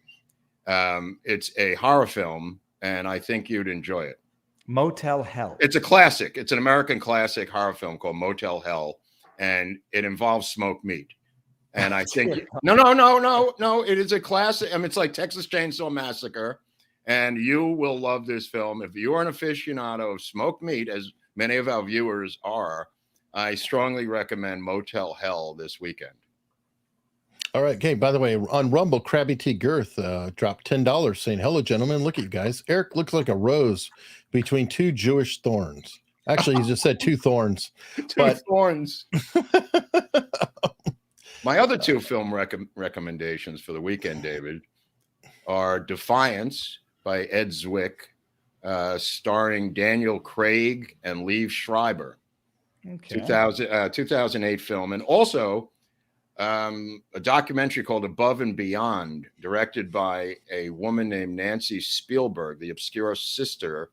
It's a horror film, and I think you'd enjoy it. Motel Hell. It's a classic. It's an American classic horror film called Motel Hell, and it involves smoked meat. And I think no. It is a classic. I mean, it's like Texas Chainsaw Massacre, and you will love this film if you are an aficionado of smoked meat, as many of our viewers are. I strongly recommend Motel Hell this weekend. All right. Okay. By the way, on Rumble, Krabby T Girth dropped $10 saying, "Hello, gentlemen. Look at you guys. Eric looks like a rose between 2 Jewish thorns." Actually, he just said 2 thorns. Thorns. My other 2 film recommendations for the weekend, David, are Defiance by Ed Zwick, starring Daniel Craig and Liev Schreiber. Okay. 2008 film. And also a documentary called Above and Beyond, directed by a woman named Nancy Spielberg, the obscure sister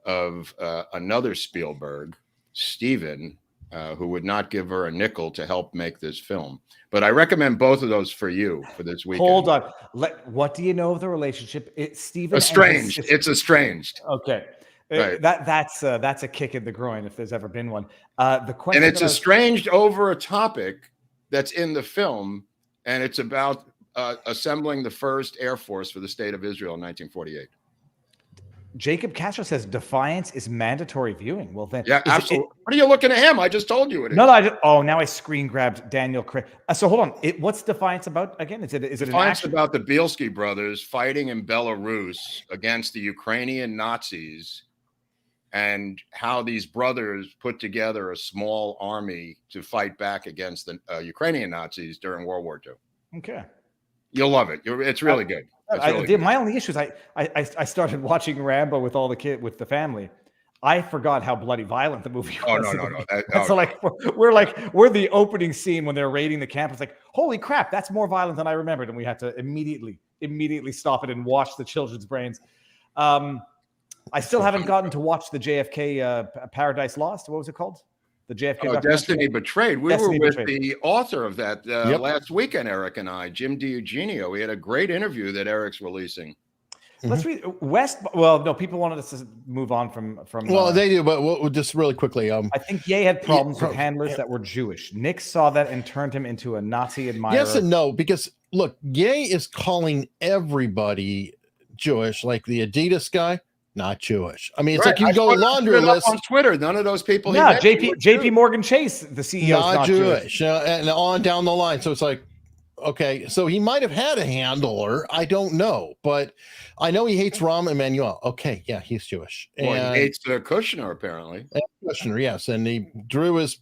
of another Spielberg, Steven, who would not give her a nickel to help make this film. But I recommend both of those for you for this weekend. Hold on. What do you know of the relationship? It's Steven. Estranged. It's estranged. Okay. Right. That's a kick in the groin if there's ever been one. The question, and it's estranged over a topic that's in the film, and it's about assembling the first Air Force for the state of Israel in 1948. Jacob Castro says Defiance is mandatory viewing. Well, then, yeah, absolutely. What are you looking at him? I just told you it is. No, now I screen grabbed Daniel Craig. So hold on. What's Defiance about again? Is it Defiance about the Bielski brothers fighting in Belarus against the Ukrainian Nazis, and how these brothers put together a small army to fight back against the Ukrainian Nazis during World War II. Okay. You'll love it. It's really good. My only issue is I started watching Rambo with the family. I forgot how bloody violent the movie was. No. We're the opening scene when they're raiding the camp. It's like, holy crap, that's more violent than I remembered. And we had to immediately stop it and wash the children's brains. I still haven't gotten to watch the JFK Paradise Lost. What was it called? The JFK Destiny Betrayed. We were with the author of that last weekend, Eric and I, Jim DiEugenio. We had a great interview that Eric's releasing. Let's read West. Well, no, people wanted us to move on from. Well, they do, but we'll just really quickly. I think Ye had problems with handlers that were Jewish. Nick saw that and turned him into a Nazi admirer. Yes and no, because look, Ye is calling everybody Jewish, like the Adidas guy. Not Jewish. I mean, it's like you go laundry list on Twitter. None of those people. No, JP Morgan Chase, the CEO, not Jewish, and on down the line. So it's like, okay, so he might have had a handler. I don't know, but I know he hates Rahm Emanuel. Okay, yeah, he's Jewish. Well, he hates Kushner apparently. Kushner, yes, and he drew his.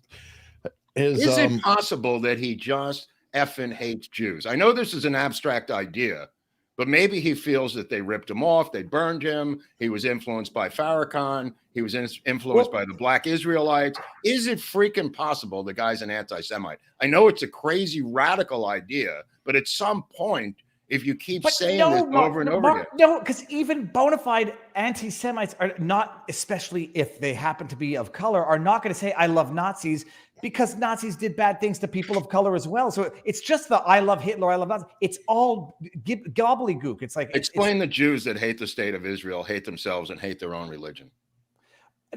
Is it possible that he just effing hates Jews? I know this is an abstract idea. But maybe he feels that they ripped him off. They burned him. He was influenced by Farrakhan. He was influenced by the Black Israelites. Is it freaking possible the guy's an anti-Semite? I know it's a crazy radical idea, but at some point if you keep But saying no, this Mark, over and over Mark, again. no, because even bona fide anti-Semites are not, especially if they happen to be of color, are not going to say I love Nazis because Nazis did bad things to people of color as well. So it's just the I love Hitler, I love Nazis. It's all gobbledygook. It's like Explain the Jews that hate the state of Israel, hate themselves, and hate their own religion.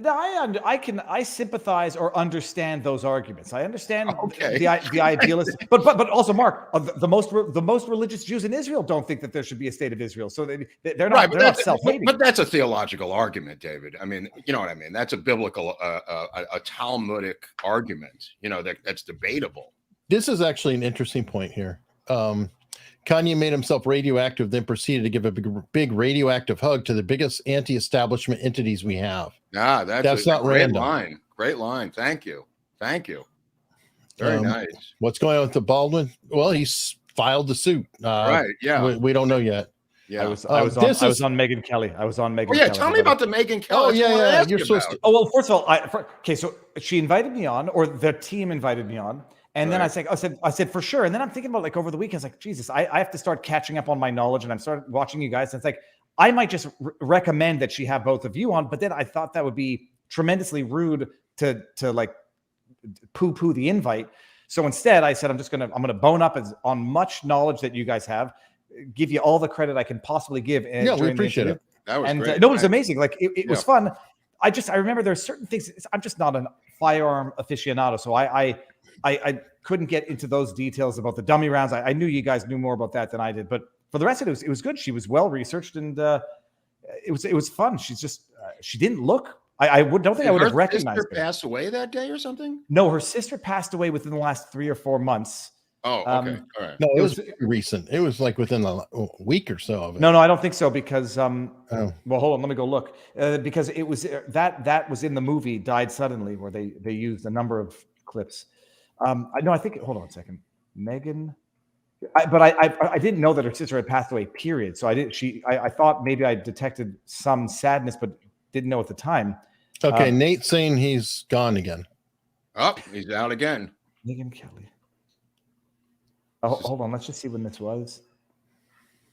I sympathize or understand those arguments. I understand Okay. the idealist, but also, Mark, the most religious Jews in Israel don't think that there should be a state of Israel. So they're not self-hating. But that's a theological argument, David. I mean, you know what I mean? That's a biblical, a Talmudic argument. You know, that's debatable. This is actually an interesting point here. Kanye made himself radioactive, then proceeded to give a big radioactive hug to the biggest anti-establishment entities we have. Ah, that's not great random. line. Great line. Thank you. Very nice. What's going on with the Baldwin? Well, he's filed the suit. Right. Yeah. We don't know yet. Yeah. I was on Megyn Kelly. I was on Megyn. Oh, yeah. Kelly. Tell me about the Megyn Kelly. Oh, yeah. You're supposed to. Oh, well, first of all, okay, so she invited me on, or the team invited me on. And then I said for sure. And then I'm thinking about, like, over the weekend, it's like, Jesus, I have to start catching up on my knowledge. And I'm started watching you guys. And it's like, I might just recommend that she have both of you on. But then I thought that would be tremendously rude to like poo-poo the invite. So instead I said, I'm going to bone up on much knowledge that you guys have, give you all the credit I can possibly give. Yeah, we appreciate it. That was great. No, it was amazing. Like it was fun. I remember there are certain things. I'm just not a firearm aficionado. So I couldn't get into those details about the dummy rounds. I knew you guys knew more about that than I did, but for the rest of it, it was good. She was well researched, and it was fun. She's just she didn't look. Don't think I would have recognized her. Her sister passed away that day or something? No, her sister passed away within the last 3 or 4 months. Oh, okay, all right. No, it was recent. It was like within a week or so of it. No, I don't think so because well, hold on, let me go look because it was that was in the movie Died Suddenly, where they used a number of clips. I think. Hold on a second, Megyn. But I didn't know that her sister had passed away. Period. So I thought maybe I detected some sadness, but didn't know at the time. Okay, Nate's saying he's gone again. Oh, he's out again. Megyn Kelly. Oh, hold on. Let's just see when this was.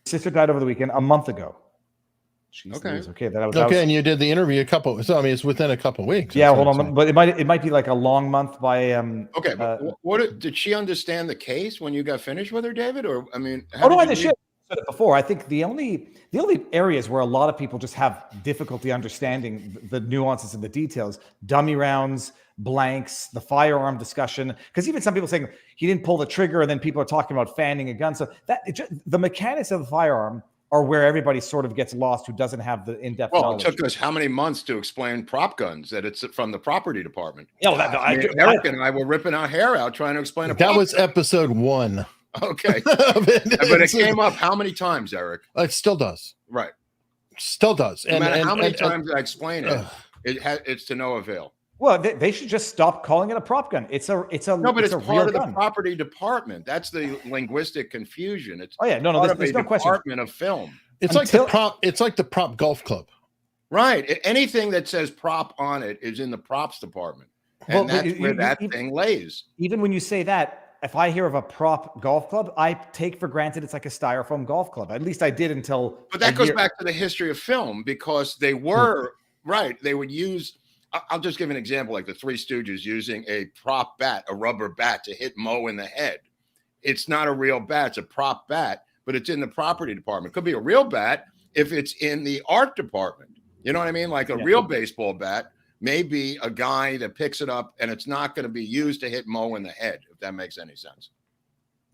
Sister died over the weekend, a month ago. Jeez, okay. That was okay. And you did the interview it's within a couple of weeks. Yeah, hold on, but it might be like a long month by. Okay, but what did she understand the case when you got finished with her, David? Or I mean, I said it before. I think the only areas where a lot of people just have difficulty understanding the nuances and the details, dummy rounds, blanks, the firearm discussion, because even some people saying he didn't pull the trigger, and then people are talking about fanning a gun. So the mechanics of the firearm are where everybody sort of gets lost who doesn't have the in-depth knowledge. It took us how many months to explain prop guns, that it's from the property department? Eric and I were ripping our hair out trying to explain that was episode 1. Okay. But it came up how many times, Eric? It still does. Right. Still does. No matter how many times I explain it, it's to no avail. Well, they should just stop calling it a prop gun. It's part of the property department. That's the linguistic confusion. It's there's no question. Department of film. It's like the prop golf club. Right. Anything that says prop on it is in the props department, and that's where that thing lays. Even when you say that, if I hear of a prop golf club, I take for granted it's like a styrofoam golf club. At least I did until. But that goes back to the history of film, because they were right. They would use. I'll just give an example, like the Three Stooges using a prop bat, a rubber bat, to hit Moe in the head. It's not a real bat. It's a prop bat, but it's in the property department. Could be a real bat if it's in the art department. You know what I mean? Like a real baseball bat may be a guy that picks it up, and it's not going to be used to hit Moe in the head, if that makes any sense.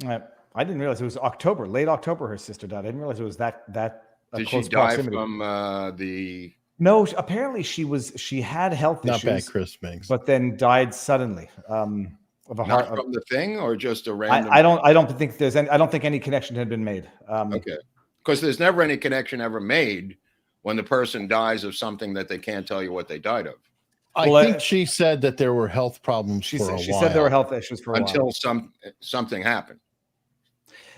I didn't realize it was late October, her sister died. I didn't realize it was that Did close she die proximity. from the... No, apparently she had health issues. Not bad, Chris Miggs. But then died suddenly of a heart. Not from the thing, or just a random. I don't think any connection had been made. Okay, because there's never any connection ever made when the person dies of something that they can't tell you what they died of. I think she said that there were health problems for a while. She said there were health issues for a while until something happened.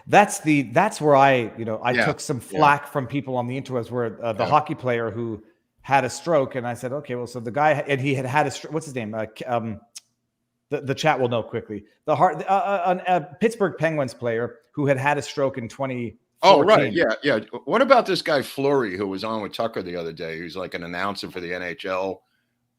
That's where I took some flack from people on the interwebs, where the hockey player who had a stroke, and I said, okay, well, so the guy, and he had a stroke. What's his name? The chat will know quickly. A Pittsburgh Penguins player who had a stroke in Oh, right. 14. Yeah. Yeah. What about this guy Fleury who was on with Tucker the other day? He's like an announcer for the NHL.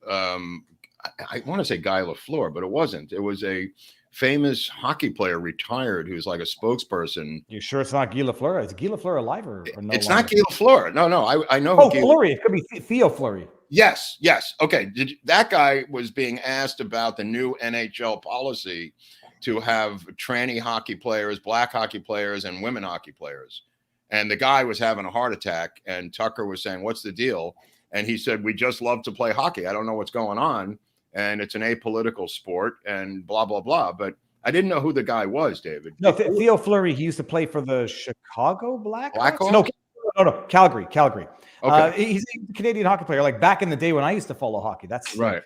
I want to say Guy Lafleur, but it wasn't. It was a famous hockey player retired who's like a spokesperson. You sure it's not Guy Lafleur? Is Guy Lafleur alive or no? It's longer? not Guy Lafleur. No. I know. Oh, Fleury. It could be Theo Fleury. Yes. Okay. That guy was being asked about the new NHL policy to have tranny hockey players, black hockey players, and women hockey players. And the guy was having a heart attack, and Tucker was saying, "What's the deal?" And he said, "We just love to play hockey. I don't know what's going on. And it's an apolitical sport and blah, blah, blah." But I didn't know who the guy was, David. No, Theo Fleury, he used to play for the Chicago Blackhawks? Blackhawks? No, Calgary. Okay. He's a Canadian hockey player, like back in the day when I used to follow hockey. That's right.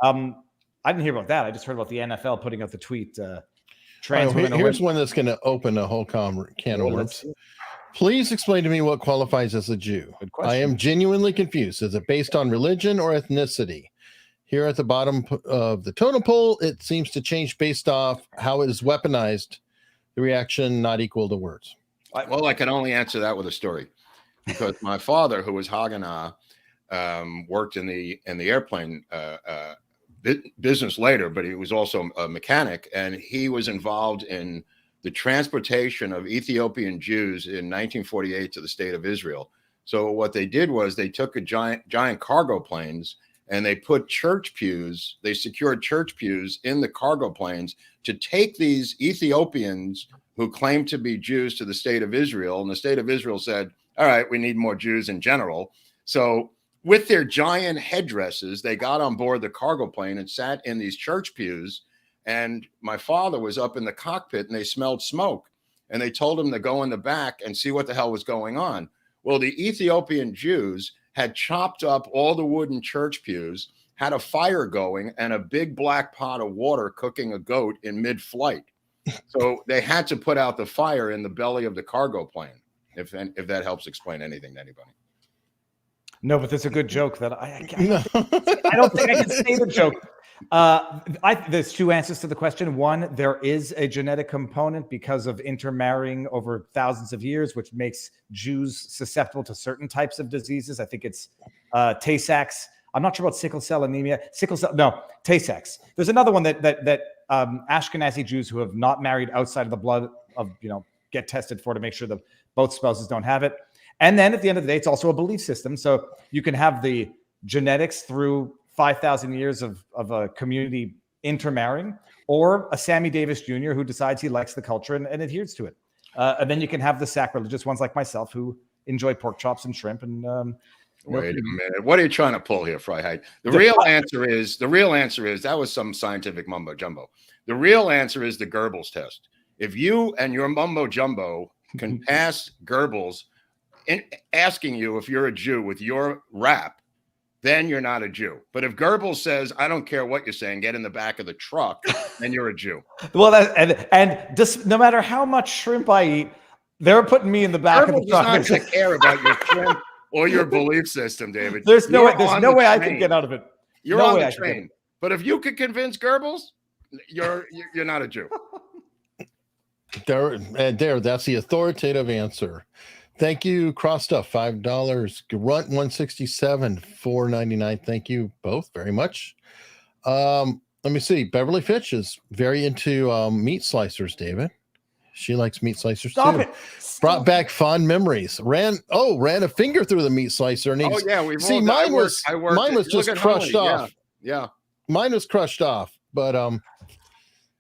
I didn't hear about that. I just heard about the NFL putting out the tweet. Here's one that's going to open a whole can of worms. Please explain to me what qualifies as a Jew. Good question. I am genuinely confused. Is it based on religion or ethnicity? Here at the bottom of the totem pole, it seems to change based off how it is weaponized. The reaction not equal to words. Well, I can only answer that with a story, because my father, who was Haganah, worked in the airplane business later, but he was also a mechanic, and he was involved in the transportation of Ethiopian Jews in 1948 to the state of Israel. So what they did was they took a giant cargo planes and they put church pews, they secured church pews in the cargo planes to take these Ethiopians who claimed to be Jews to the state of Israel. And the state of Israel said, all right, we need more Jews in general. So with their giant headdresses, they got on board the cargo plane and sat in these church pews. And my father was up in the cockpit and they smelled smoke. And they told him to go in the back and see what the hell was going on. Well, the Ethiopian Jews had chopped up all the wooden church pews, had a fire going, and a big black pot of water cooking a goat in mid-flight. So they had to put out the fire in the belly of the cargo plane, if that helps explain anything to anybody. No, but that's a good joke that I don't think I can say the joke. There's two answers to the question. One, there is a genetic component because of intermarrying over thousands of years, which makes Jews susceptible to certain types of diseases. I think it's Tay-Sachs. I'm not sure about sickle cell anemia. Tay-Sachs. There's another one that Ashkenazi Jews who have not married outside of the blood of, get tested for to make sure that both spouses don't have it. And then at the end of the day, it's also a belief system. So you can have the genetics through 5,000 years of a community intermarrying, or a Sammy Davis Jr. who decides he likes the culture and adheres to it. And then you can have the sacrilegious ones like myself who enjoy pork chops and shrimp. And wait a minute, what are you trying to pull here, Frei? The real answer is that was some scientific mumbo jumbo. The real answer is the Goebbels test. If you and your mumbo jumbo can pass Goebbels in asking you if you're a Jew with your rap, then you're not a Jew. But if Goebbels says, I don't care what you're saying, get in the back of the truck, then you're a Jew. Well, and just no matter how much shrimp I eat, they're putting me in the back Goebbels of the truck. Goebbels is not going to care about your shrimp or your belief system, David. There's no way I can get out of it. You're on the train. But if you could convince Goebbels, you're not a Jew. There, that's the authoritative answer. Thank you, Crossstuff, $5. Grunt 167, $4.99. Thank you both very much. Let me see. Beverly Fitch is very into meat slicers, David. She likes meat slicers too. Brought back fond memories. Ran a finger through the meat slicer. And mine was just crushed off. Yeah. Mine was crushed off, but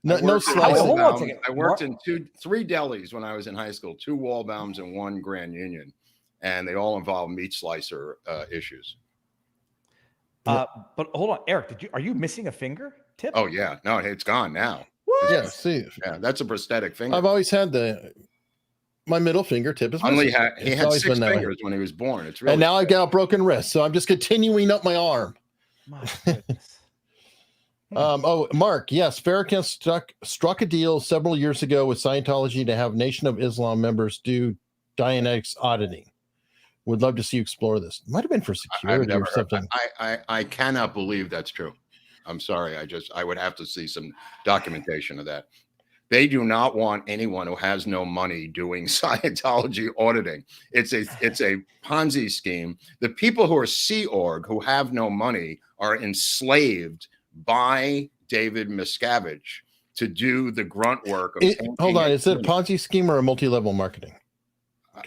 no slicing. I worked in 3 delis when I was in high school, 2 Waldbaums and 1 Grand Union, and they all involved meat slicer issues. But hold on, Eric, are you missing a finger tip? Oh yeah, no, it's gone now. What? Yeah, that's a prosthetic finger. I've always had my middle finger tip is missing. He had 6 fingers when he was born. It's really and now I've got a broken wrist, so I'm just continuing up my arm. My goodness. Mark, yes, Farrakhan struck a deal several years ago with Scientology to have Nation of Islam members do Dianetics auditing. Would love to see you explore this. Might have been for security or something. I cannot believe that's true. I'm sorry. I would have to see some documentation of that. They do not want anyone who has no money doing Scientology auditing. It's a Ponzi scheme. The people who are Sea Org, who have no money, are enslaved by David Miscavige to do the grunt work of hold on, is it a Ponzi scheme or a multi-level marketing?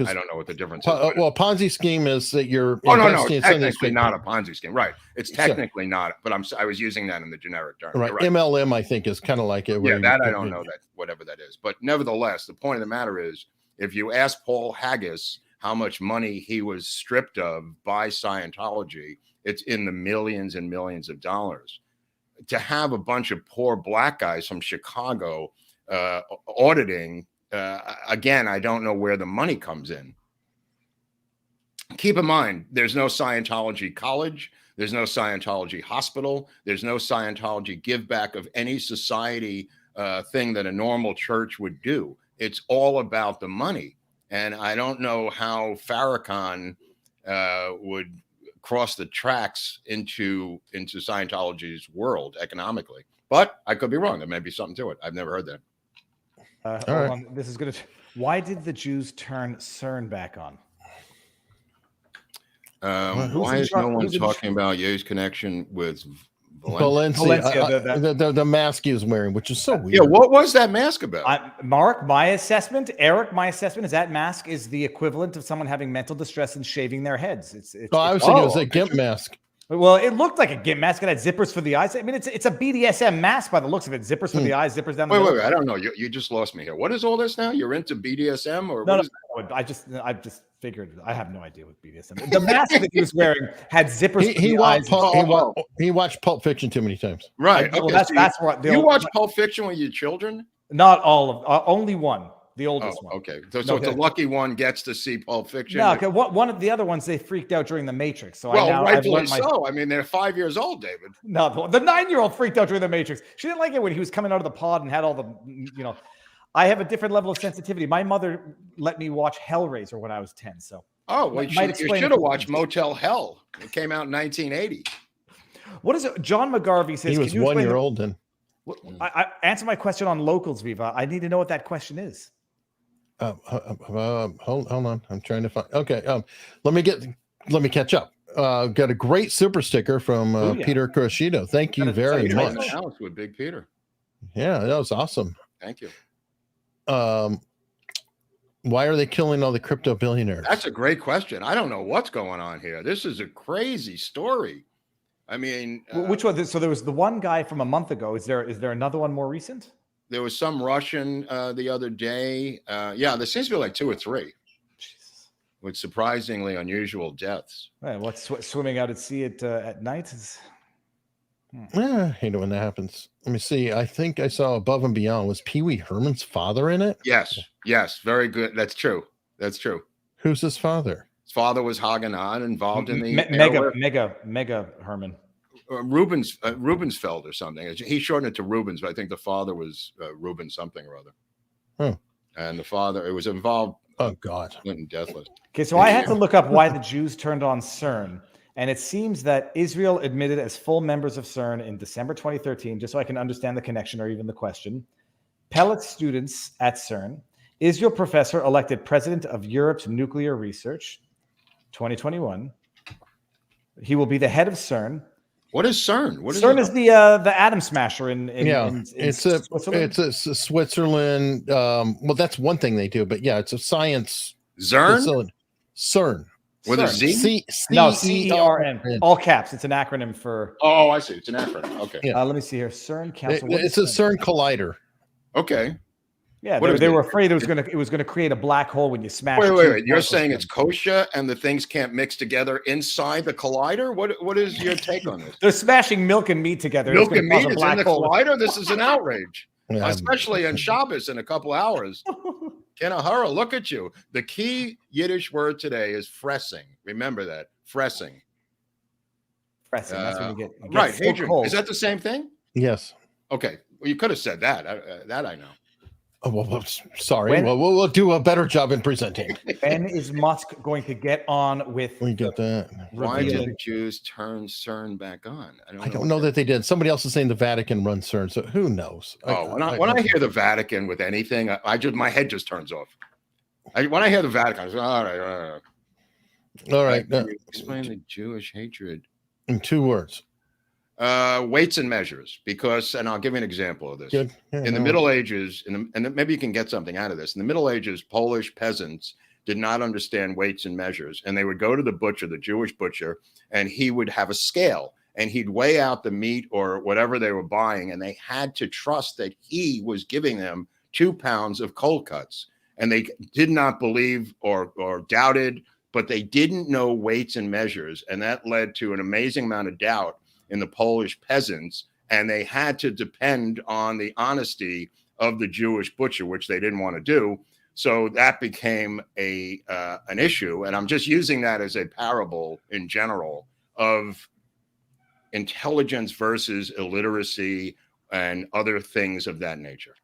I don't know what the difference is. Well, Ponzi scheme is that you're no, technically not a Ponzi scheme, right? It's technically not, but I was using that in the generic term. Right. MLM, I think, is kind of like it. Yeah, that I don't know that, whatever that is. But nevertheless, the point of the matter is, if you ask Paul Haggis how much money he was stripped of by Scientology, it's in the millions and millions of dollars. To have a bunch of poor black guys from Chicago auditing, again, I don't know where the money comes in. Keep in mind, there's no Scientology college. There's no Scientology hospital. There's no Scientology give back of any society thing that a normal church would do. It's all about the money. And I don't know how Farrakhan would cross the tracks into Scientology's world economically. But I could be wrong. There may be something to it. I've never heard that. Hold on. This is good. Why did the Jews turn CERN back on? Why is no one talking about Ye's connection with Valencia? The mask he was wearing, which is so weird. Yeah, what was that mask about? Mark, my assessment, Eric, my assessment is that mask is the equivalent of someone having mental distress and shaving their heads. I was thinking it was a GIMP mask. Well, it looked like a GIMP mask. It had zippers for the eyes. I mean, it's a BDSM mask by the looks of it. Zippers for the eyes, zippers down the middle. Wait. I don't know. You just lost me here. What is all this now? You're into BDSM or no? I just figured. I have no idea what BDSM. The mask that he was wearing had zippers for the eyes. He watched Pulp Fiction too many times. Right. Well, that's what you watch Pulp Fiction with your children. Not all of, only one. The oldest one. Okay. So it's a lucky one gets to see Pulp Fiction. No, one of the other ones, they freaked out during The Matrix. So rightfully so. I mean, they're 5 years old, David. No, the 9-year-old freaked out during The Matrix. She didn't like it when he was coming out of the pod and had all the, I have a different level of sensitivity. My mother let me watch Hellraiser when I was 10. So. Oh, well, you should have watched Motel Hell. It came out in 1980. What is it? John McGarvey says, he was 1 year old then. I answer my question on locals, Viva. I need to know what that question is. Hold on. I'm trying to find. Okay. Let me catch up. Got a great super sticker from Peter Croscido. Thank you very much. House with Big Peter. Yeah, that was awesome. Thank you. Why are they killing all the crypto billionaires? That's a great question. I don't know what's going on here. This is a crazy story. I mean, which one? So there was the one guy from a month ago. Is there another one more recent? There was some Russian the other day. There seems to be like 2 or 3. Jesus. With surprisingly unusual deaths. Right, what's swimming out at sea at night is? I hate it when that happens. Let me see. I think I saw Above and Beyond. Was Pee Wee Herman's father in it? Yes, very good. That's true. Who's his father? His father was Haganah, involved in the Mega Herman. Rubensfeld or something. He shortened it to Rubens, but I think the father was Ruben something or other. And the father, it was involved. Oh God, Clinton deathless. Okay, so I had to look up why the Jews turned on CERN, and it seems that Israel admitted as full members of CERN in December 2013. Just so I can understand the connection or even the question. Pellet students at CERN. Israel professor elected president of Europe's nuclear research. 2021. He will be the head of CERN. What is CERN? CERN is the atom smasher in Switzerland. It's a Switzerland. Well, that's one thing they do, but yeah, it's a science. CERN. CERN. With a Z? No, CERN. All caps. It's an acronym for. Oh, I see. It's an acronym. Okay. Yeah. Let me see here. CERN Council. It's a CERN collider. Okay. Yeah, they were afraid it was gonna create a black hole when you smash. Wait. You're saying it's kosher and the things can't mix together inside the collider? What is your take on this? They're smashing milk and meat together. Milk and meat is in the collider? This is an outrage. Especially on Shabbos in a couple hours. Kenahara, look at you. The key Yiddish word today is fressing. Remember that. Fressing. Fressing. That's when you get right. So Hadrian, cold. is that the same thing? Yes. Okay. Well, you could have said that. That I know. Oh, well, sorry. When- Well, we'll do a better job in presenting. When is Musk going to get on with We get that. Why did revealing? the Jews turn CERN back on? I don't know that they did. Somebody else is saying the Vatican runs CERN, so who knows? When I hear the Vatican with anything, my head just turns off. When I hear the Vatican, I say, all right. All right. Can you explain the Jewish hatred. In 2 words. Weights and measures, because, and I'll give you an example of this. Good. Yeah, In the Middle Ages, and maybe you can get something out of this. In the Middle Ages, Polish peasants did not understand weights and measures, and they would go to the butcher, the Jewish butcher, and he would have a scale, and he'd weigh out the meat or whatever they were buying, and they had to trust that he was giving them 2 pounds of cold cuts, and they did not believe or doubted, but they didn't know weights and measures, and that led to an amazing amount of doubt in the Polish peasants, and they had to depend on the honesty of the Jewish butcher, which they didn't want to do. So that became an issue, and I'm just using that as a parable in general of intelligence versus illiteracy and other things of that nature.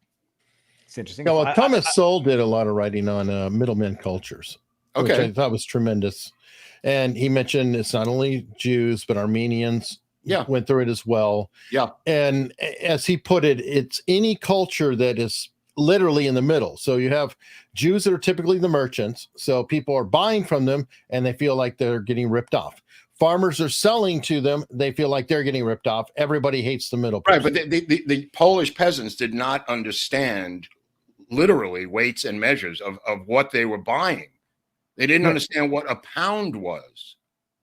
It's interesting. Yeah, well, Thomas Sowell did a lot of writing on middlemen cultures, which I thought was tremendous. And he mentioned it's not only Jews, but Armenians went through it as well. Yeah. And as he put it, it's any culture that is literally in the middle. So you have Jews that are typically the merchants. So people are buying from them and they feel like they're getting ripped off. Farmers are selling to them. They feel like they're getting ripped off. Everybody hates the middle person. Right, but the Polish peasants did not understand literally weights and measures of what they were buying. They didn't understand what a pound was.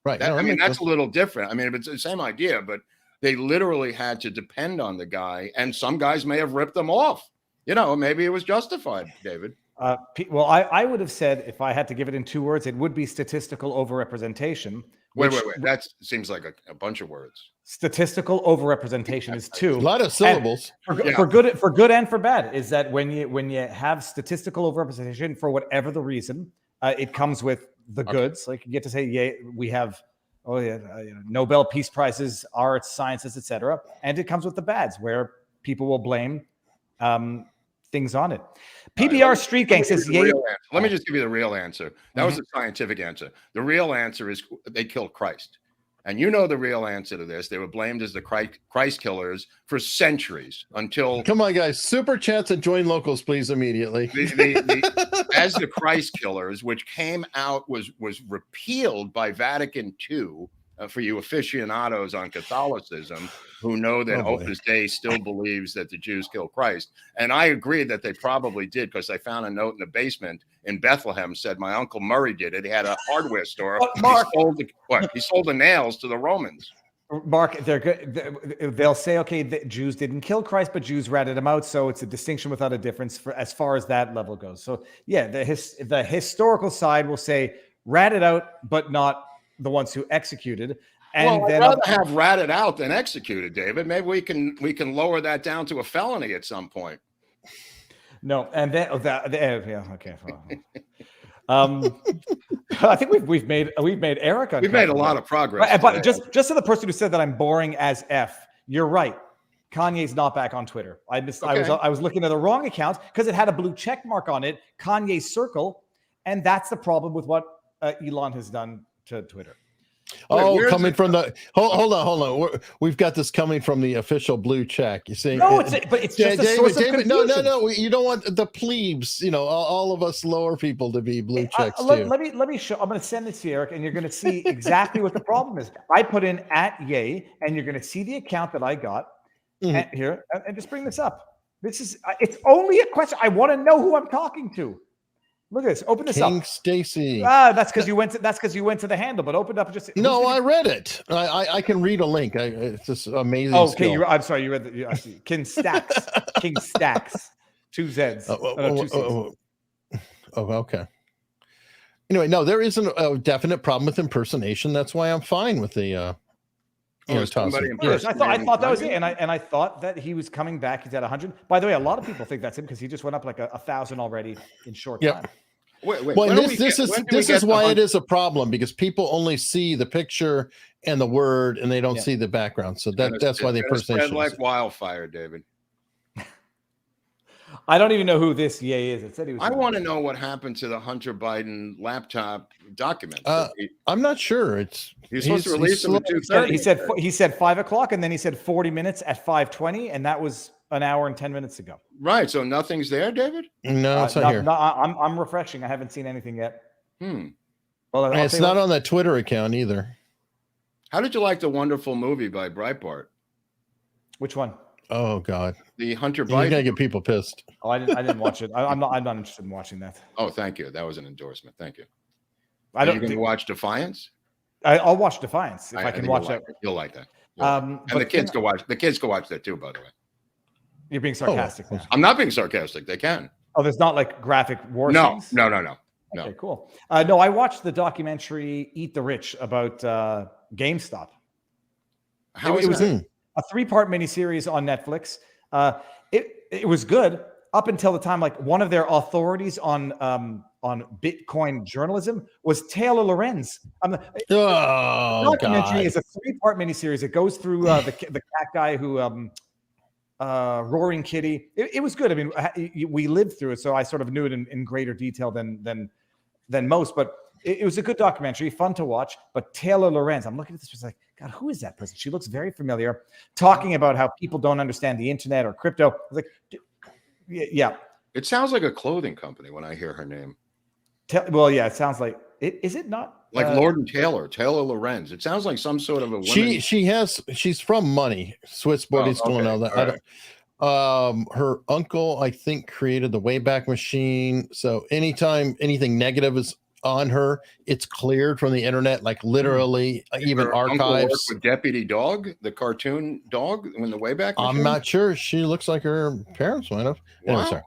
Right. That's a little different. I mean, it's the same idea, but they literally had to depend on the guy, and some guys may have ripped them off. Maybe it was justified, David. Well, I would have said, if I had to give it in 2 words, it would be statistical overrepresentation. Wait. That seems like a bunch of words. Statistical overrepresentation is 2. A lot of syllables. For good and for bad, is that when you have statistical overrepresentation for whatever the reason, it comes with the goods. Like you get to say, we have Nobel Peace Prizes, arts, sciences, etc. And it comes with the bads, where people will blame things on it. PBR Street Gang says, let me just give you the real answer. That was the scientific answer. The real answer is they killed Christ. And the real answer to this. They were blamed as the Christ killers for centuries until... Come on, guys. Super chats and join locals, please, immediately. As the Christ killers, which came out, was repealed by Vatican II, for you aficionados on Catholicism who know that Opus Dei still believes that the Jews killed Christ. And I agree that they probably did, because I found a note in the basement in Bethlehem said my Uncle Murray did it. He had a hardware store. He sold the nails to the Romans. Mark, they're good. They'll say, okay, the Jews didn't kill Christ, but Jews ratted him out. So it's a distinction without a difference as far as that level goes. So yeah, the historical side will say ratted out, but not the ones who executed. And I'd rather have ratted out than executed, David. Maybe we can lower that down to a felony at some point. No, and then okay. I think we've made Eric on. We've made a lot of progress. But just to the person who said that I'm boring as F, you're right. Kanye's not back on Twitter. I was looking at the wrong account because it had a blue check mark on it, Kanye's Circle, and that's the problem with what Elon has done to Twitter. Coming from the hold on. We've got this coming from the official blue check. You see? No, it's just a source of confusion. No. You don't want the plebes. All of us lower people to be blue checks too. Let me show. I'm going to send it to you, Eric, and you're going to see exactly what the problem is. I put in @yay, and you're going to see the account that I got here, and just bring this up. It's only a question. I want to know who I'm talking to. Look at this. Open this King up. Stacy. That's because you went to the handle. But open up and just. No, I read it. I can read a link. It's just amazing. Oh, okay. I'm sorry. You read I see. King Stacks. 2 Z's. Okay. Anyway, no, there isn't a definite problem with impersonation. That's why I'm fine with the. Yes, I thought that was it, and I thought that he was coming back. He's at 100. By the way, a lot of people think that's him because he just went up like 1,000 already in short time. Wait. Well, this is why it is a problem, because people only see the picture and the word, and they don't see the background. So that's why the impersonation spread like wildfire, David. I don't even know who this yay is. It said he was. I want to know what happened to the Hunter Biden laptop documents. I'm not sure. He's supposed to release them at 2:30. He said 5 o'clock, and then he said 40 minutes at 5:20, and that was an hour and 10 minutes ago. Right. So nothing's there, David? No, it's not here. No, I'm refreshing. I haven't seen anything yet. Well, it's not on that Twitter account either. How did you like the wonderful movie by Breitbart? Which one? Oh God, the Hunter Biden. You're gonna get people pissed. Oh, I didn't watch it. I'm not interested in watching that. Oh, thank you. That was an endorsement. Thank you. Are you going to watch Defiance? I'll watch Defiance if I can watch that. You'll like that. And the kids can watch. The kids can watch that too. By the way, you're being sarcastic. Oh. I'm not being sarcastic. They can. Oh, there's not like graphic war scenes? No. Okay, cool. No, I watched the documentary "Eat the Rich" about GameStop. It was a 3-part miniseries on Netflix. It was good up until the time like one of their authorities on Bitcoin journalism was Taylor Lorenz. The documentary is a 3-part miniseries. It goes through the cat guy who Roaring Kitty. It was good. I mean, we lived through it, so I sort of knew it in greater detail than most. But it was a good documentary, fun to watch. But Taylor Lorenz, I'm looking at this, just like, God, who is that person? She looks very familiar. Talking about how people don't understand the internet or crypto. I was like, yeah. It sounds like a clothing company when I hear her name. Well, yeah, it sounds like it. Is it not like Lord and Taylor Lorenz? It sounds like some sort of a woman. She's from money, Swiss body school and all that. Right. Her uncle, I think, created the Wayback Machine. So anytime anything negative is on her, it's cleared from the internet, like literally, even her archives. With Deputy Dog, the cartoon dog, when the Wayback Machine? I'm not sure. She looks like her parents might have. Wow. Anyway, sorry.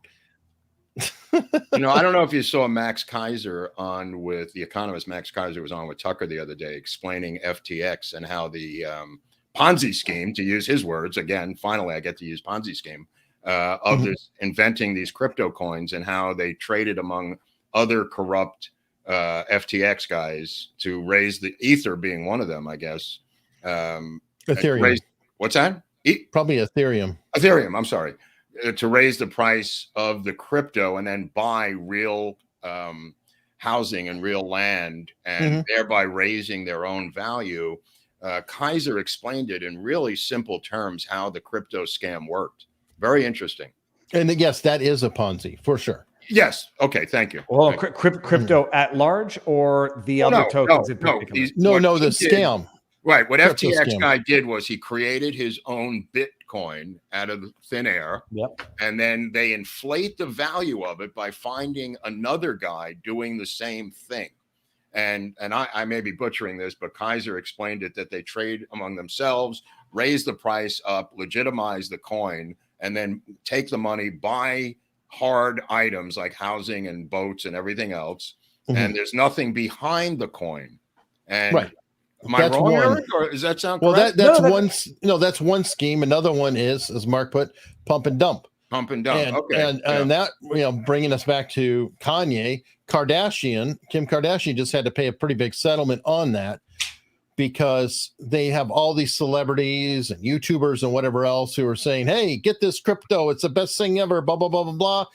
I don't know if you saw Max Kaiser on with The Economist. Max Kaiser was on with Tucker the other day explaining FTX and how the Ponzi scheme, to use his words again, finally I get to use Ponzi scheme, of this inventing these crypto coins and how they traded among other corrupt FTX guys to raise the Ether being one of them, I guess. Ethereum. What's that? Probably Ethereum. Ethereum, I'm sorry. To raise the price of the crypto and then buy real housing and real land and thereby raising their own value. Kaiser explained it in really simple terms how the crypto scam worked. Very interesting. And yes, that is a Ponzi for sure. Yes. Okay. Thank you. Well, crypto at large or the other tokens in particular? No, the scam. Right. What FTX guy did was he created his own Bitcoin out of thin air. Yep. And then they inflate the value of it by finding another guy doing the same thing. And I may be butchering this, but Kaiser explained it that they trade among themselves, raise the price up, legitimize the coin, and then take the money, buy hard items like housing and boats and everything else. And there's nothing behind the coin. And right. Am I wrong, Eric, or does that sound correct? Well, that's one scheme. Another one is, as Mark put, pump and dump. Pump and dump. And that, bringing us back to Kanye, Kim Kardashian just had to pay a pretty big settlement on that because they have all these celebrities and YouTubers and whatever else who are saying, hey, get this crypto. It's the best thing ever, blah, blah, blah, blah, blah.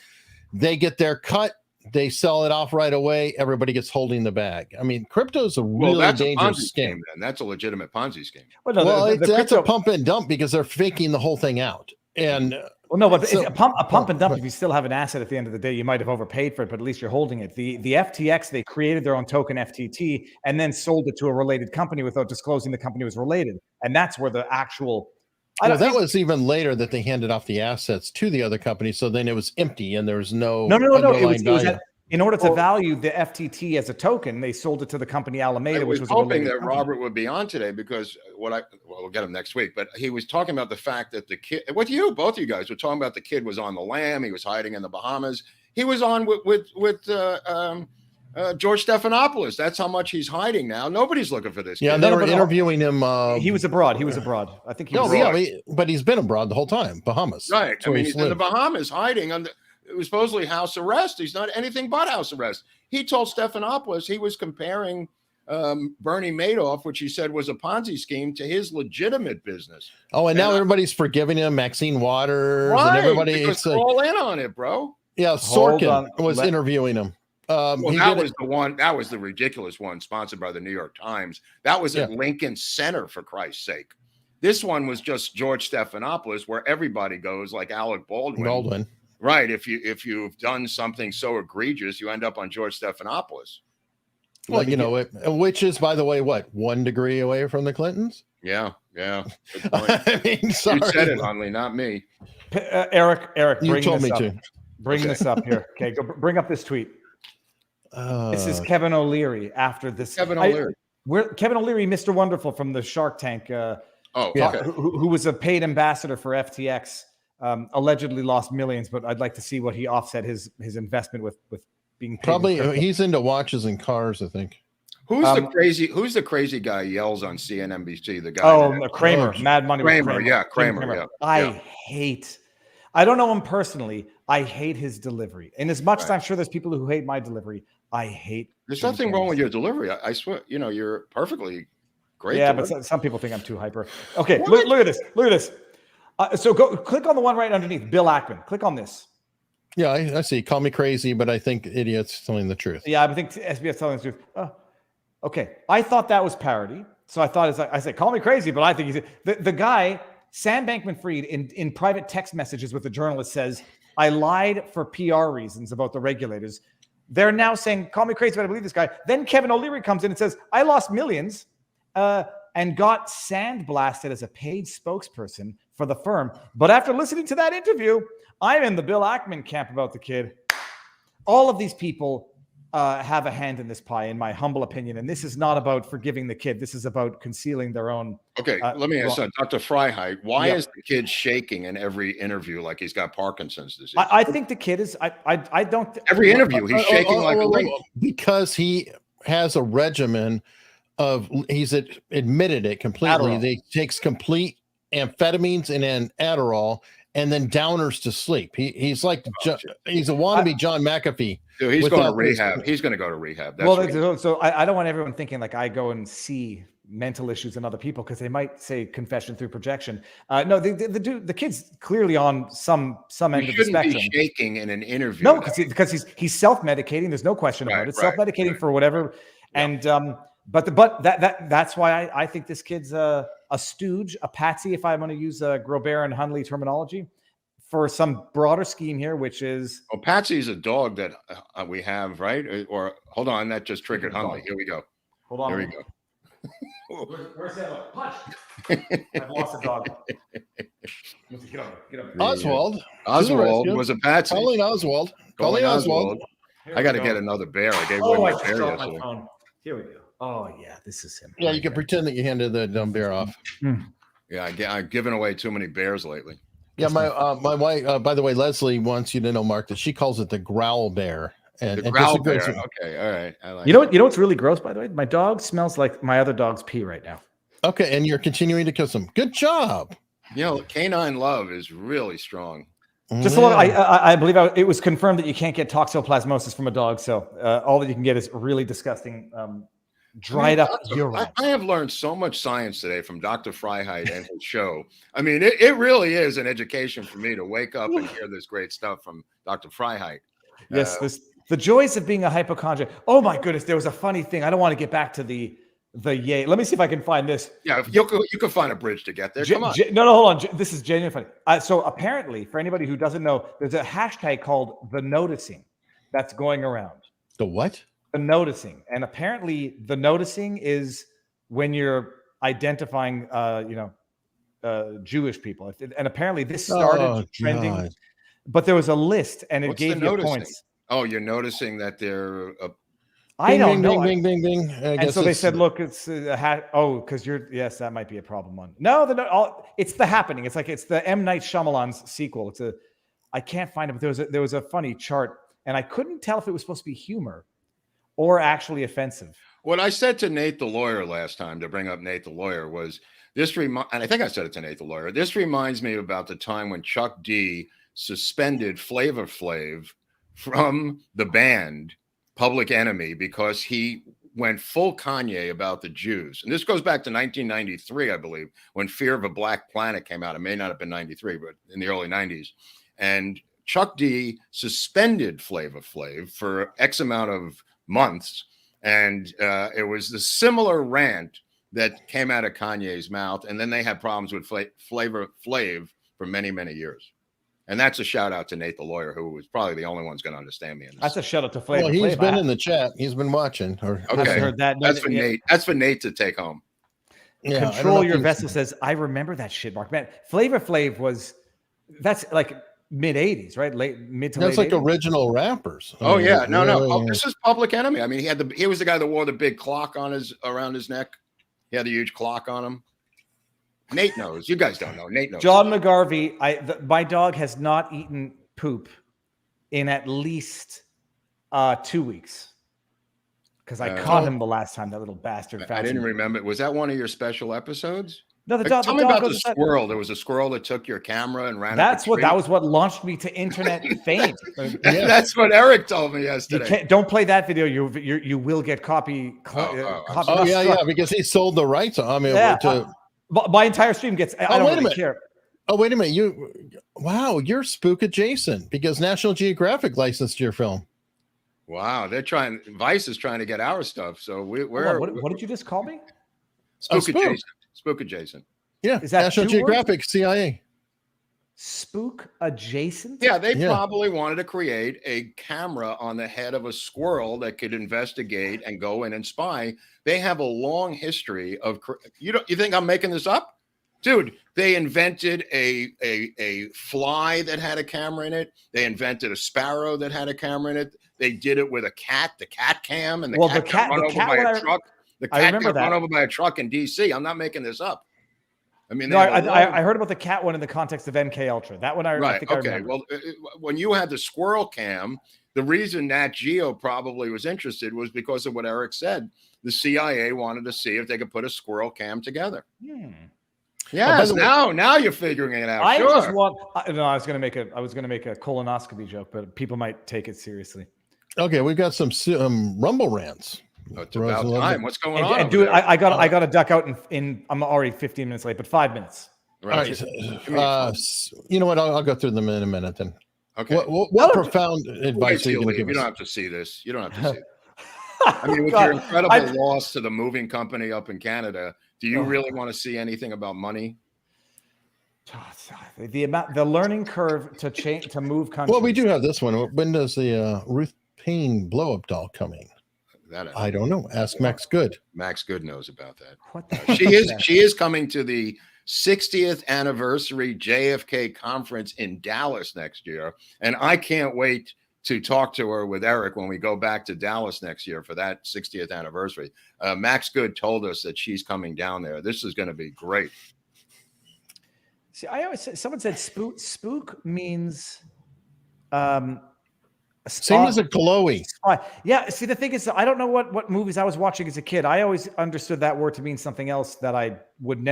They get their cut. They sell it off right away. Everybody gets holding the bag. I mean, crypto is a really dangerous scam. Then that's a legitimate Ponzi scheme. That's a pump and dump because they're faking the whole thing out. And a pump and dump. If you still have an asset at the end of the day, you might have overpaid for it, but at least you're holding it. The FTX, they created their own token FTT and then sold it to a related company without disclosing the company was related, and that's where the actual. That was even later that they handed off the assets to the other company. So then it was empty and there was no. No. It was in order to value the FTT as a token, they sold it to the company Alameda, which was hoping that Robert would be on today because we'll get him next week. But he was talking about the fact that the kid, both of you guys were talking about the kid was on the lam. He was hiding in the Bahamas. He was on with George Stephanopoulos. That's how much he's hiding now. Nobody's looking for this kid. Yeah, they were interviewing him. He was abroad. I think he was abroad. But he's been abroad the whole time. Bahamas. Right. I mean, he's in the Bahamas hiding under. It was supposedly house arrest. He's not anything but house arrest. He told Stephanopoulos he was comparing Bernie Madoff, which he said was a Ponzi scheme, to his legitimate business. Oh, and now everybody's forgiving him. Maxine Waters and everybody. It's all in on it, bro. Yeah, Sorkin was interviewing him. Well, that was the one. That was the ridiculous one, sponsored by the New York Times. That was at Lincoln Center, for Christ's sake. This one was just George Stephanopoulos, where everybody goes, like Alec Baldwin. Right. If you've done something so egregious, you end up on George Stephanopoulos. Well, you know, which is, by the way, what, 1 degree away from the Clintons? Yeah. I mean, sorry. You said it, Hunley, not me. Eric, you told me to. Bring this up here. Okay, go bring up this tweet. This is Kevin O'Leary after this. Kevin O'Leary. Kevin O'Leary, Mr. Wonderful from the Shark Tank. Who was a paid ambassador for FTX, allegedly lost millions, but I'd like to see what he offset his investment with being paid. Probably he's into watches and cars, I think. Who's the crazy guy yells on CNBC? The guy. Kramer, Mad Money. Kramer, Kramer. Yeah. I don't know him personally. I hate his delivery. And as much as I'm sure there's people who hate my delivery, I hate. There's nothing wrong with your delivery. I swear, you're perfectly great. Yeah, but some people think I'm too hyper. Okay, look at this. Look at this. So go click on the one right underneath, Bill Ackman. Click on this. Yeah, I see. Call me crazy, but I think idiot's telling the truth. Yeah, I think SBF telling the truth. Okay, I thought that was parody. So I thought I said, call me crazy, but I think he's the guy. Sam Bankman-Fried in private text messages with the journalist says, I lied for PR reasons about the regulators. They're now saying, call me crazy, but I believe this guy. Then Kevin O'Leary comes in and says, I lost millions and got sandblasted as a paid spokesperson for the firm. But after listening to that interview, I'm in the Bill Ackman camp about the kid. All of these people have a hand in this pie, in my humble opinion. And this is not about forgiving the kid. This is about concealing their own. Okay, let me ask Dr. Frei. Why is the kid shaking in every interview like he's got Parkinson's disease? I think the kid is. I don't. Every interview, he's shaking like a leaf. Because he has a regimen of. He's admitted it completely. He takes complete amphetamines and an Adderall, and then downers to sleep. He's like he's a wannabe John McAfee. Dude, he's going to rehab. He's going to go to rehab. So I don't want everyone thinking like I go and see mental issues in other people because they might say confession through projection. No, the kid's clearly on some end of the spectrum. Be shaking in an interview. No, because he's self-medicating. There's no question about it. Self-medicating for whatever. Yeah. And but that's why I think this kid's a stooge, a patsy, if I'm going to use Grobert and Hunley terminology, for some broader scheme here, which is... Oh, Patsy's a dog that we have, right? Or, hold on, that just triggered Hunley. Here we go. Hold on. Here we go. Where's that? Punch! I've lost a dog. Get up. Oswald was a Patsy. Colleen Oswald. I got to get another bear. I gave away my bear yesterday. Here we go. Oh, yeah, this is him. Yeah, you can pretend that you handed the dumb bear off. Yeah, I've given away too many bears lately. Yeah, my wife, by the way, Leslie wants you to know, Mark, that she calls it the growl bear. And the growl bear. Okay, all right. I like you know what's really gross, by the way? My dog smells like my other dog's pee right now. Okay, and you're continuing to kiss him. Good job. Canine love is really strong. Just a little, I believe it was confirmed that you can't get toxoplasmosis from a dog. So all that you can get is really disgusting dried up urine. I have learned so much science today from Dr. Freiheit and his show. I mean, it really is an education for me to wake up and hear this great stuff from Dr. Freiheit. Yes, the joys of being a hypochondriac. Oh my goodness, there was a funny thing. I don't want to get back to the yay. Let me see if I can find this. Yeah, you can find a bridge to get there. Come on. No, hold on. This is genuinely funny. So apparently, for anybody who doesn't know, there's a hashtag called the noticing that's going around. The what? The noticing. And apparently the noticing is when you're identifying, Jewish people. And apparently this started trending, God. But there was a list and it gave you points. Oh, you're noticing that they're... I don't know. Bing, bing, bing, bing. And so they said, look, it's a hat. Oh, because yes, that might be a problem one. No, it's The Happening. It's like, it's the M. Night Shyamalan's sequel. I can't find it, but there was a funny chart and I couldn't tell if it was supposed to be humor or actually offensive. What I said to Nate the lawyer last time, to bring up Nate the lawyer, was and I think I said it to Nate the lawyer, this reminds me about the time when Chuck D suspended Flavor Flav from the band Public Enemy because he went full Kanye about the Jews. And this goes back to 1993, I believe, when Fear of a Black Planet came out. It may not have been 93, but in the early 90s. And Chuck D suspended Flava Flav for X amount of months. And it was the similar rant that came out of Kanye's mouth. And then they had problems with Flava Flav for many, many years. And that's a shout out to Nate, the lawyer, who was probably the only one's going to understand me. In this. That's a shout out to Flava. Well, he's been in the chat. He's been watching. Okay, heard that. That's for Nate. That's for Nate to take home. Yeah, Control Your Vessel says, I remember that shit, Mark. Man, Flava Flav that's like mid 80s, right? Mid to late. That's like 80s. Original rappers. Oh yeah, no. Oh, this is Public Enemy. I mean, he was the guy that wore the big clock around his neck. He had a huge clock on him. Nate knows. You guys don't know. Nate knows. John McGarvey, my dog has not eaten poop in at least 2 weeks because I caught him the last time. That little bastard. I didn't remember. Was that one of your special episodes? No, the dog. Tell me about the squirrel. There was a squirrel that took your camera and ran. That was what launched me to internet fame. That's what Eric told me yesterday. Don't play that video. You will get copy. Yeah, because he sold the rights. I mean, my entire stream gets. I don't really care. Oh, wait a minute. You're spook adjacent because National Geographic licensed your film. Wow, Vice is trying to get our stuff. So we're what did you just call me? Spook adjacent. Spook adjacent. Yeah, is that National Geographic, CIA. Spook adjacent? Yeah, they probably wanted to create a camera on the head of a squirrel that could investigate and go in and spy. They have a long history of. You think I'm making this up? Dude, they invented a fly that had a camera in it. They invented a sparrow that had a camera in it. They did it with a cat, the cat cam, and the cat got run over by a truck. The cat got run over by a truck in DC. I'm not making this up. I mean, I heard about the cat one in the context of MK Ultra. That one, I think I remember. Well, when you had the squirrel cam, the reason Nat Geo probably was interested was because of what Eric said. The CIA wanted to see if they could put a squirrel cam together. Yes, now you're figuring it out. I was going to make a colonoscopy joke, but people might take it seriously. Okay, we've got some Rumble rants. Oh, it's about time. What's going on? And do it. I got to duck out in. I'm already 15 minutes late, but 5 minutes. Right. All right. You know what? I'll go through them in a minute then. Okay. What profound advice are you going to give us? You don't have to see this. You don't have to see it. I mean, with your incredible loss to the moving company up in Canada, do you really want to see anything about money? The learning curve to move countries. Well, we do have this one. When does the Ruth Payne blow-up doll coming? I don't know. Ask Max Good. Max Good knows about that. What the she is coming to the 60th anniversary JFK conference in Dallas next year, and I can't wait to talk to her with Eric when we go back to Dallas next year for that 60th anniversary. Max Good told us that she's coming down there. This is going to be great. See, someone said spook means same as a Chloe. Yeah. See, the thing is, I don't know what movies I was watching as a kid. I always understood that word to mean something else that I would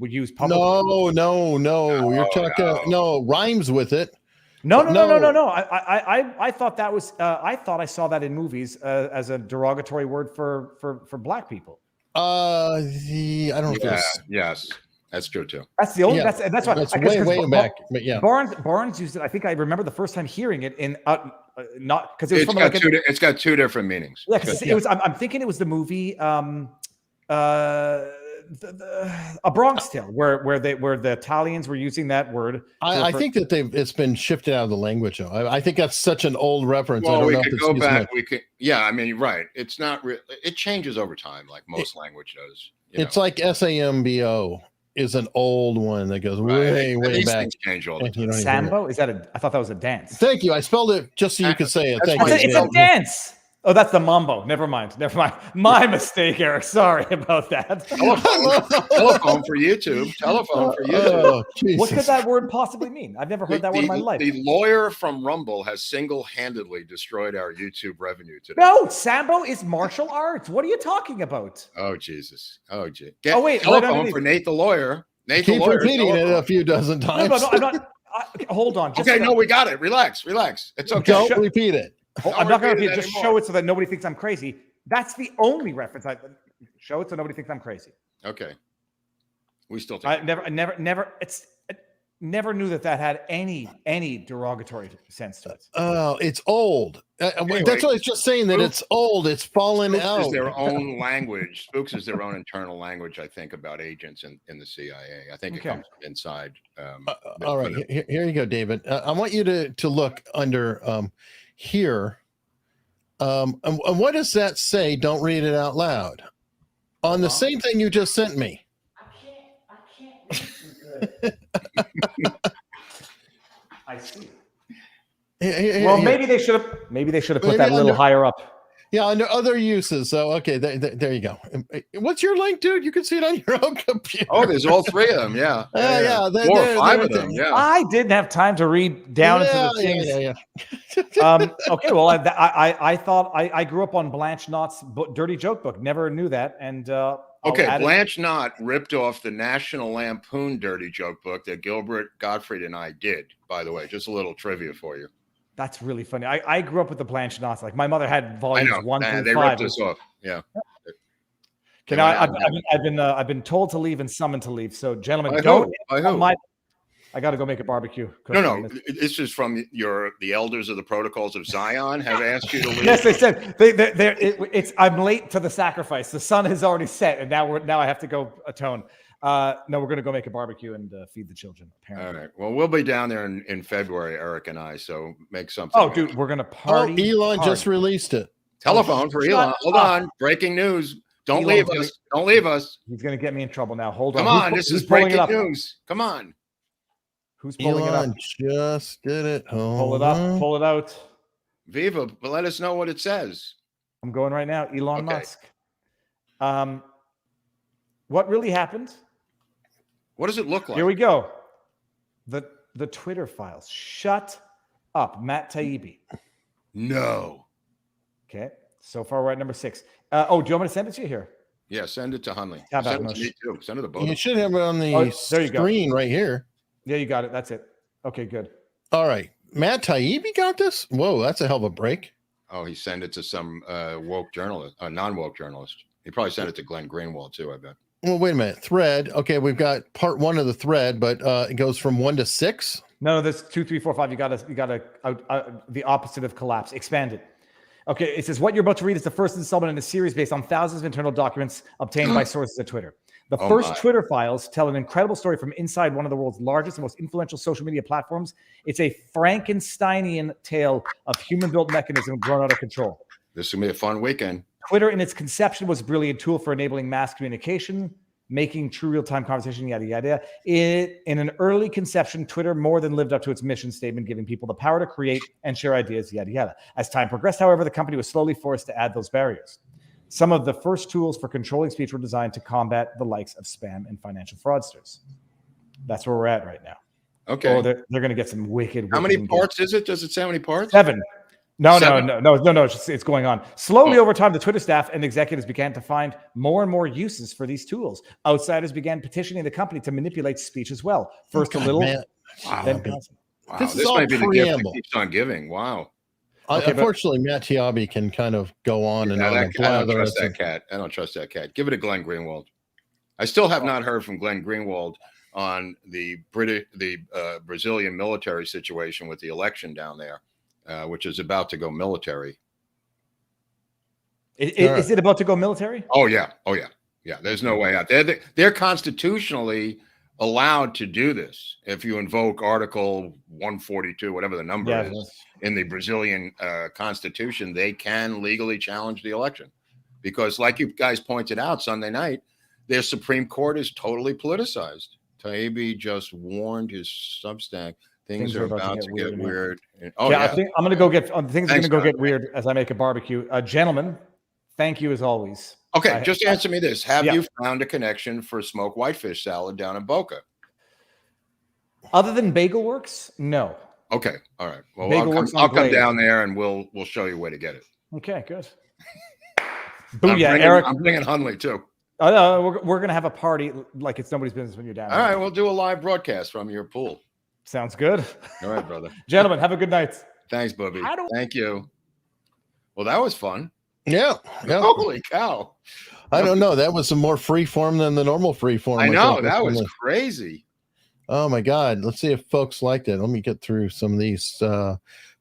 use publicly. No. You're talking rhymes with it. No. I thought that was. I thought I saw that in movies as a derogatory word for black people. I don't know. Yes. That's true too. That's the only. Yeah. That's why. That's way back. But yeah, Barnes used it. I think I remember the first time hearing it in not because it was it's got two different meanings. Yeah, because it was. I'm thinking it was the movie A Bronx Tale, where the Italians were using that word. I think that it's been shifted out of the language. Though. I think that's such an old reference. Well, I don't we know could go back. We could. Yeah, I mean, right. It's not. It changes over time, like most language does. It's like SAMBO. Is an old one that goes way back. Change all the time. Sambo? Is that I thought that was a dance. Thank you. I spelled it just so you could say it. Thank you. It's a dance. Oh, that's the mambo. Never mind. My mistake, Eric. Sorry about that. Telephone for YouTube. Telephone for YouTube. What could that word possibly mean? I've never heard that word in my life. The lawyer from Rumble has single-handedly destroyed our YouTube revenue today. No, Sambo is martial arts. What are you talking about? Oh, Jesus. Oh, gee. Wait. Telephone for Nate the lawyer. Keep repeating it a few dozen times. No, I'm not. Hold on. No, we got it. Relax. It's okay. Don't repeat it. I'm not going to repeat it. Just show it so that nobody thinks I'm crazy. That's the only reference. I show it so nobody thinks I'm crazy. Okay. We still think I never knew that had any derogatory sense to it. Oh, it's old. Anyway, That's what I was just saying, that it's old. It's fallen Spooks out. is their own language. Spooks is their own internal language, I think, about agents in the CIA. I think it comes from inside. All right, here you go, David. I want you to look under here. And what does that say? Don't read it out loud. On the same thing you just sent me. I can't. I see. Well, maybe they should have put that a little higher up. Yeah, under other uses. So, okay, there you go. What's your link, dude? You can see it on your own computer. Oh, there's all three of them. Yeah. Yeah. 4 or 5 of them. Yeah. I didn't have time to read down into the things. Okay, well, I thought I grew up on Blanche Knott's Dirty Joke book. Never knew that, and okay, Blanche Knott ripped off the National Lampoon Dirty Joke book that Gilbert Gottfried and I did. By the way, just a little trivia for you. That's really funny. I grew up with the Blanche Knotts. Like my mother had volumes 1 through 5. They ripped us off. Yeah. I've been told to leave and summoned to leave. So, gentlemen, I got to go make a barbecue. No. This is from the elders of the Protocols of Zion have asked you to leave. Yes, they said I'm late to the sacrifice. The sun has already set, and now I have to go atone. No, we're going to go make a barbecue and feed the children. Apparently. All right. Well, we'll be down there in February, Eric and I. So make something. Oh, dude, we're going to party. Elon just released it. Telephone for Elon. Hold on. Breaking news. Don't leave us. Don't leave us. He's going to get me in trouble now. Hold on. Come on. This is breaking news. Come on. Who's pulling it up? Just did it. Pull it up. Pull it out. Viva, but let us know what it says. I'm going right now. Elon Musk. What really happened? What does it look like? Here we go. The Twitter files. Shut up, Matt Taibbi. No. Okay. So far, we're at number 6. Do you want me to send it to you here? Yeah, send it to Hunley. Send it to me too. Send it to both. You should have it on the screen right here. Yeah, you got it. That's it. Okay, good. All right. Matt Taibbi got this? Whoa, that's a hell of a break. Oh, he sent it to some woke journalist, non-woke journalist. He probably sent it to Glenn Greenwald too, I bet. Well, wait a minute. Thread. Okay, we've got part 1 of the thread, but it goes from 1 to 6. No, there's 2, 3, 4, 5. You got to the opposite of collapse. Expand it. Okay, it says what you're about to read is the first installment in a series based on thousands of internal documents obtained by sources at Twitter. The first Twitter files tell an incredible story from inside one of the world's largest and most influential social media platforms. It's a Frankensteinian tale of human-built mechanism grown out of control. This is going to be a fun weekend. Twitter in its conception was a brilliant tool for enabling mass communication, making true real-time conversation, yada, yada. In an early conception, Twitter more than lived up to its mission statement, giving people the power to create and share ideas, yada, yada. As time progressed, however, the company was slowly forced to add those barriers. Some of the first tools for controlling speech were designed to combat the likes of spam and financial fraudsters. That's where we're at right now. Okay. Oh, they're going to get some wicked. How many parts is it? Does it say how many parts? 7. No. It's going on. Slowly over time, the Twitter staff and executives began to find more and more uses for these tools. Outsiders began petitioning the company to manipulate speech as well. First a little. Then this might be the gift that keeps on giving. Wow. Unfortunately, Matt Taibbi can kind of go on and on. I don't trust that cat. I don't trust that cat. Give it to Glenn Greenwald. I still have not heard from Glenn Greenwald on the Brazilian military situation with the election down there, which is about to go military. Is it about to go military? Oh yeah. There's no way out. They're constitutionally allowed to do this. If you invoke Article 142, whatever the number is, in the Brazilian constitution, they can legally challenge the election. Because like you guys pointed out Sunday night, their Supreme Court is totally politicized. Taibbi just warned his Substack. Things are about to get weird. I think I'm going to go get things are going to go get weird as I make a barbecue. Gentlemen, thank you as always. Okay, just answer me this. Have you found a connection for smoked whitefish salad down in Boca? Other than Bagel Works? No. Okay, all right. Well, I'll come down there and we'll show you where to get it. Okay, good. Booyah, Eric. I'm bringing Hunley too. We're going to have a party like it's nobody's business when you're down. All right, we'll do a live broadcast from your pool. Sounds good. All right, brother. Gentlemen, have a good night. Thanks, Bubby. Thank you. Well, that was fun. Yeah. Yeah. Holy cow! I don't know. That was a more free form than the normal free form. I know think. that was crazy. Oh my God. Let's see if folks liked it. Let me get through some of these.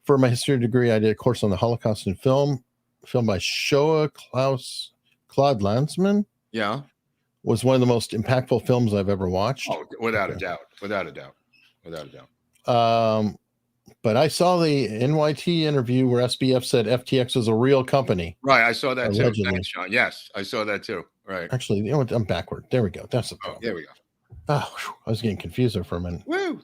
For my history degree, I did a course on the Holocaust in film, filmed by Shoah Claude Lanzmann. Yeah. Was one of the most impactful films I've ever watched. Oh, without a doubt. Without a doubt. Without a doubt. But I saw the NYT interview where SBF said FTX was a real company. Right. I saw that Allegedly. too. Thanks, Sean. Yes, I saw that too. Right. Actually, you know what? I'm backward. There we go. That's the problem. There we go. Oh, whew, I was getting confused there for a minute. Woo.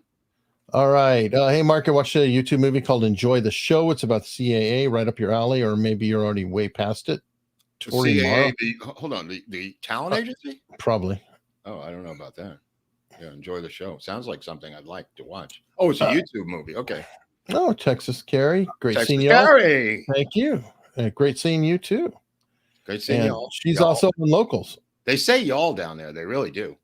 All right. Hey, Mark, I watched a YouTube movie called Enjoy the Show. It's about the CAA, right up your alley, or maybe you're already way past it. Tory Morrow. Hold on. The talent agency? Probably. Oh, I don't know about that. Yeah, Enjoy the Show. Sounds like something I'd like to watch. Oh, it's a YouTube movie. Okay. Oh, Texas Carrie. Great Texas seeing you. Carrie. Thank you. Great seeing you too. Great seeing y'all. She's y'all. also in locals. They say y'all down there. They really do.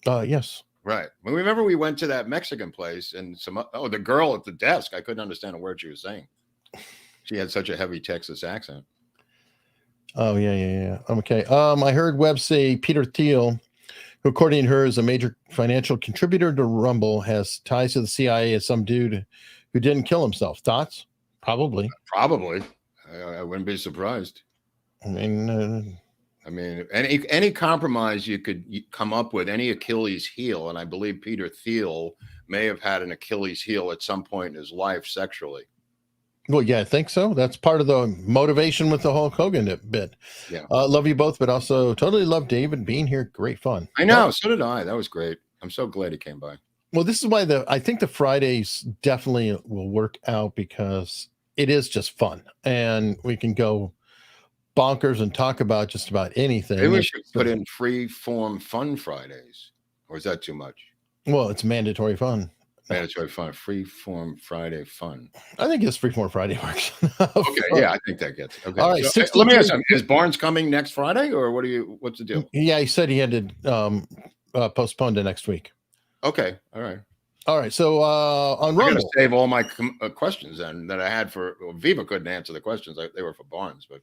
Yes. Right. Well, remember we went to that Mexican place and the girl at the desk, I couldn't understand a word she was saying. She had such a heavy Texas accent. Oh, yeah. Okay. I heard Webb say Peter Thiel, who according to her is a major financial contributor to Rumble, has ties to the CIA as some dude who didn't kill himself. Thoughts? Probably. Probably. I wouldn't be surprised. I mean, any compromise you could come up with, any Achilles heel, and I believe Peter Thiel may have had an Achilles heel at some point in his life sexually. Well, yeah, I think so. That's part of the motivation with the Hulk Hogan bit. Yeah. Love you both, but also totally love David being here. Great fun. I know. So did I. That was great. I'm so glad he came by. Well, this is why I think the Fridays definitely will work out because it is just fun and we can go bonkers and talk about just about anything. Maybe we should put in free form fun Fridays, or is that too much? Well, it's mandatory fun. Mandatory fun, free form Friday fun. I think it's free form Friday works. Okay, yeah, I think that gets okay. All right, so, let me ask you, is Barnes coming next Friday, or what's the deal? Yeah, he said he had to postpone to next week. Okay, all right. So on Rumble, I'm gonna save all my questions then that I had for Viva couldn't answer the questions. They were for Barnes, but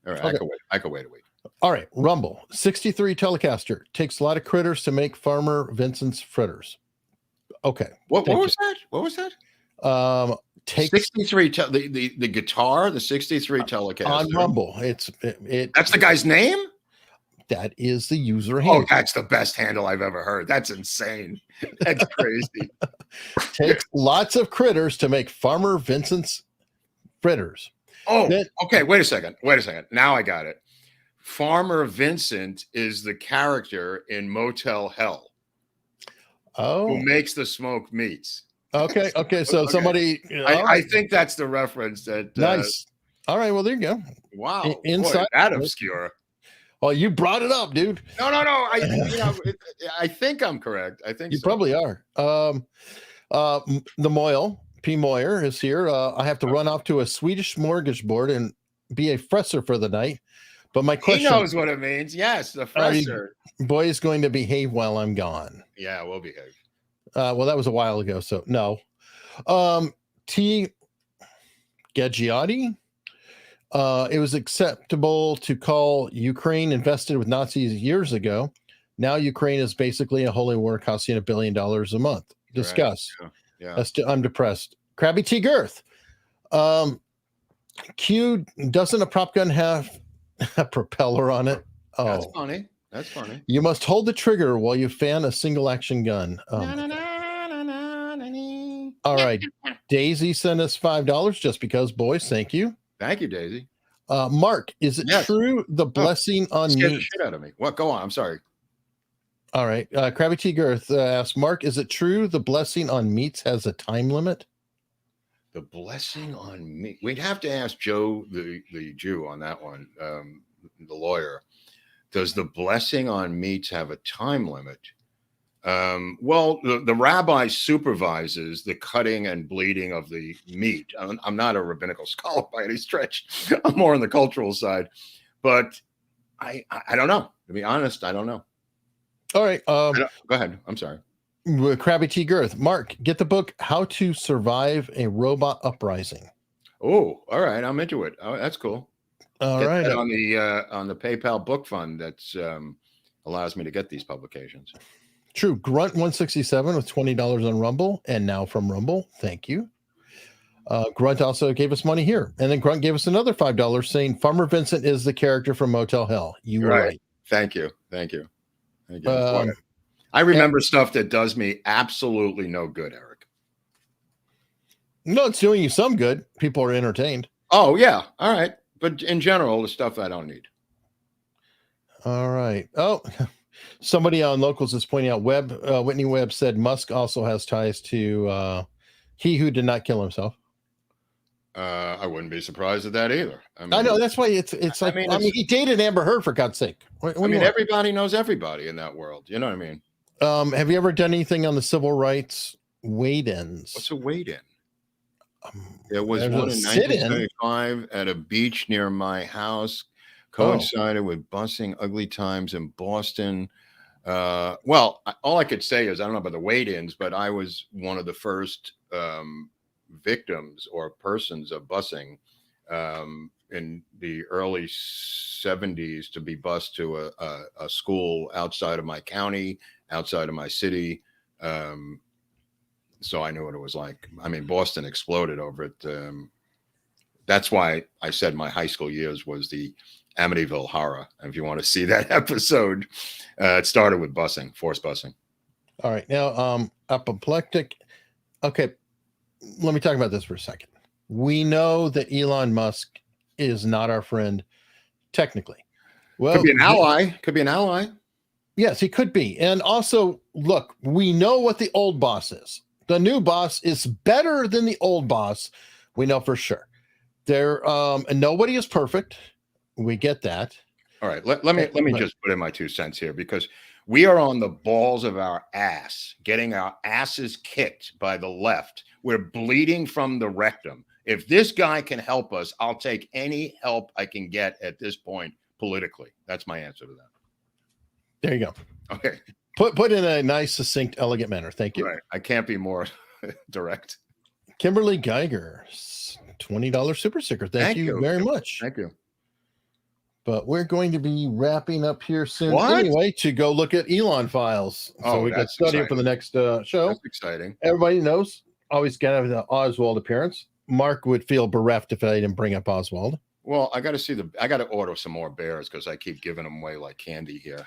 all right, okay. I could wait a week. All right, Rumble 63 Telecaster takes a lot of critters to make Farmer Vincent's fritters. Okay. What was that? What was that? Takes 63 the guitar, the 63 Telecaster on Rumble. That's the guy's name. That is the user handle. Oh, that's the best handle I've ever heard. That's insane. That's crazy. Takes lots of critters to make Farmer Vincent's fritters. Oh, okay. Wait a second. Now I got it. Farmer Vincent is the character in Motel Hell. Oh, who makes the smoked meats. Okay. So okay. Somebody, I think that's the reference that. Nice. All right. Well, there you go. Wow. Inside boy, that obscure. Oh, you brought it up, dude. No. I think I'm correct. I think you probably are. The Moyle, P. Moyer is here. I have to run off to a Swedish mortgage board and be a fresser for the night. But my question, he knows what it means. Yes, the fresser. Boy is going to behave while I'm gone. Yeah, we'll behave. Well, that was a while ago, so no. T. Gaggiotti. It was acceptable to call Ukraine invested with Nazis years ago. Now Ukraine is basically a holy war costing $1 billion a month. Discuss. Right. Yeah. I'm depressed. Krabby T. Girth. Q, doesn't a prop gun have a propeller on it? Oh, That's funny. You must hold the trigger while you fan a single action gun. All right. Daisy sent us $5 just because, boys. Thank you. Thank you, Daisy. Mark, is it true the blessing on scared meat? The shit out of me. What? Go on. I'm sorry. All right. Krabby T. Girth asks, Mark, is it true the blessing on meats has a time limit? The blessing on meat. We'd have to ask Joe, the Jew, on that one, the lawyer. Does the blessing on meats have a time limit? Well, the rabbi supervises the cutting and bleeding of the meat. I'm not a rabbinical scholar by any stretch. I'm more on the cultural side, but I don't know. To be honest, I don't know. All right. Go ahead. I'm sorry. Krabby T. Girth. Mark, get the book How to Survive a Robot Uprising. Oh, all right. I'm into it. Oh, that's cool. All Get right. that on the PayPal book fund that's allows me to get these publications. True. Grunt 167 with $20 on Rumble, and now from Rumble. Thank you. Grunt also gave us money here, and then Grunt gave us another $5 saying Farmer Vincent is the character from Motel Hell. You were right. Thank you. I remember stuff that does me absolutely no good, Eric. No, it's doing you some good. People are entertained. Oh yeah, all right. But in general, the stuff I don't need. All right. Oh, somebody on Locals is pointing out Whitney Webb said Musk also has ties to He Who Did Not Kill Himself. I wouldn't be surprised at that either. I know, that's why it's like, I mean, he dated Amber Heard, for God's sake. Everybody knows everybody in that world. You know what I mean? Have you ever done anything on the civil rights wait-ins? What's a wait-in? There was one in 1975 at a beach near my house, coincided with busing ugly times in Boston. Well, all I could say is I don't know about the wait-ins, but I was one of the first victims or persons of busing in the early 70s to be bused to a school outside of my county, outside of my city. So I knew what it was like. I mean, Boston exploded over it. That's why I said my high school years was the Amityville Horror. And if you want to see that episode, it started with busing, forced busing. All right. Now, apoplectic. Okay. Let me talk about this for a second. We know that Elon Musk is not our friend, technically. Well, could be an ally. Could be an ally. Yes, he could be. And also, look, we know what the old boss is. The new boss is better than the old boss. We know for sure. And nobody is perfect. We get that. All right. Let me just put in my 2 cents here, because we are on the balls of our ass, getting our asses kicked by the left. We're bleeding from the rectum. If this guy can help us, I'll take any help I can get at this point politically. That's my answer to that. There you go. Okay. Put in a nice, succinct, elegant manner. Thank you. Right. I can't be more direct. Kimberly Geiger, $20 super sticker. Thank you very much. Thank you. But we're going to be wrapping up here soon anyway to go look at Elon files. So we got study for the next show. That's exciting. Everybody knows, always got to have the Oswald appearance. Mark would feel bereft if I didn't bring up Oswald. Well, I got to order some more bears because I keep giving them away like candy here.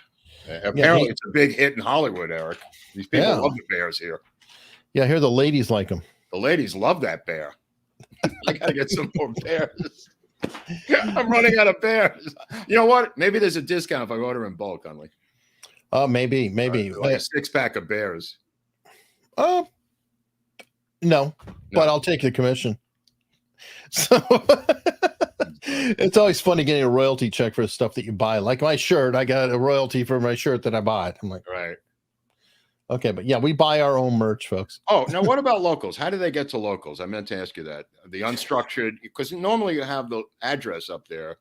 Apparently, it's a big hit in Hollywood, Eric. These people love the bears here. Yeah, I hear the ladies like them. The ladies love that bear. I got to get some more bears. I'm running out of bears. You know what? Maybe there's a discount if I order in bulk, Hunley. Maybe. Like a 6-pack of bears. No, but I'll take the commission. So it's always funny getting a royalty check for stuff that you buy. Like my shirt, I got a royalty for my shirt that I bought. I'm like, right. Okay, but yeah, we buy our own merch, folks. Oh, now what about locals? How do they get to locals? I meant to ask you that. The unstructured, because normally you have the address up there.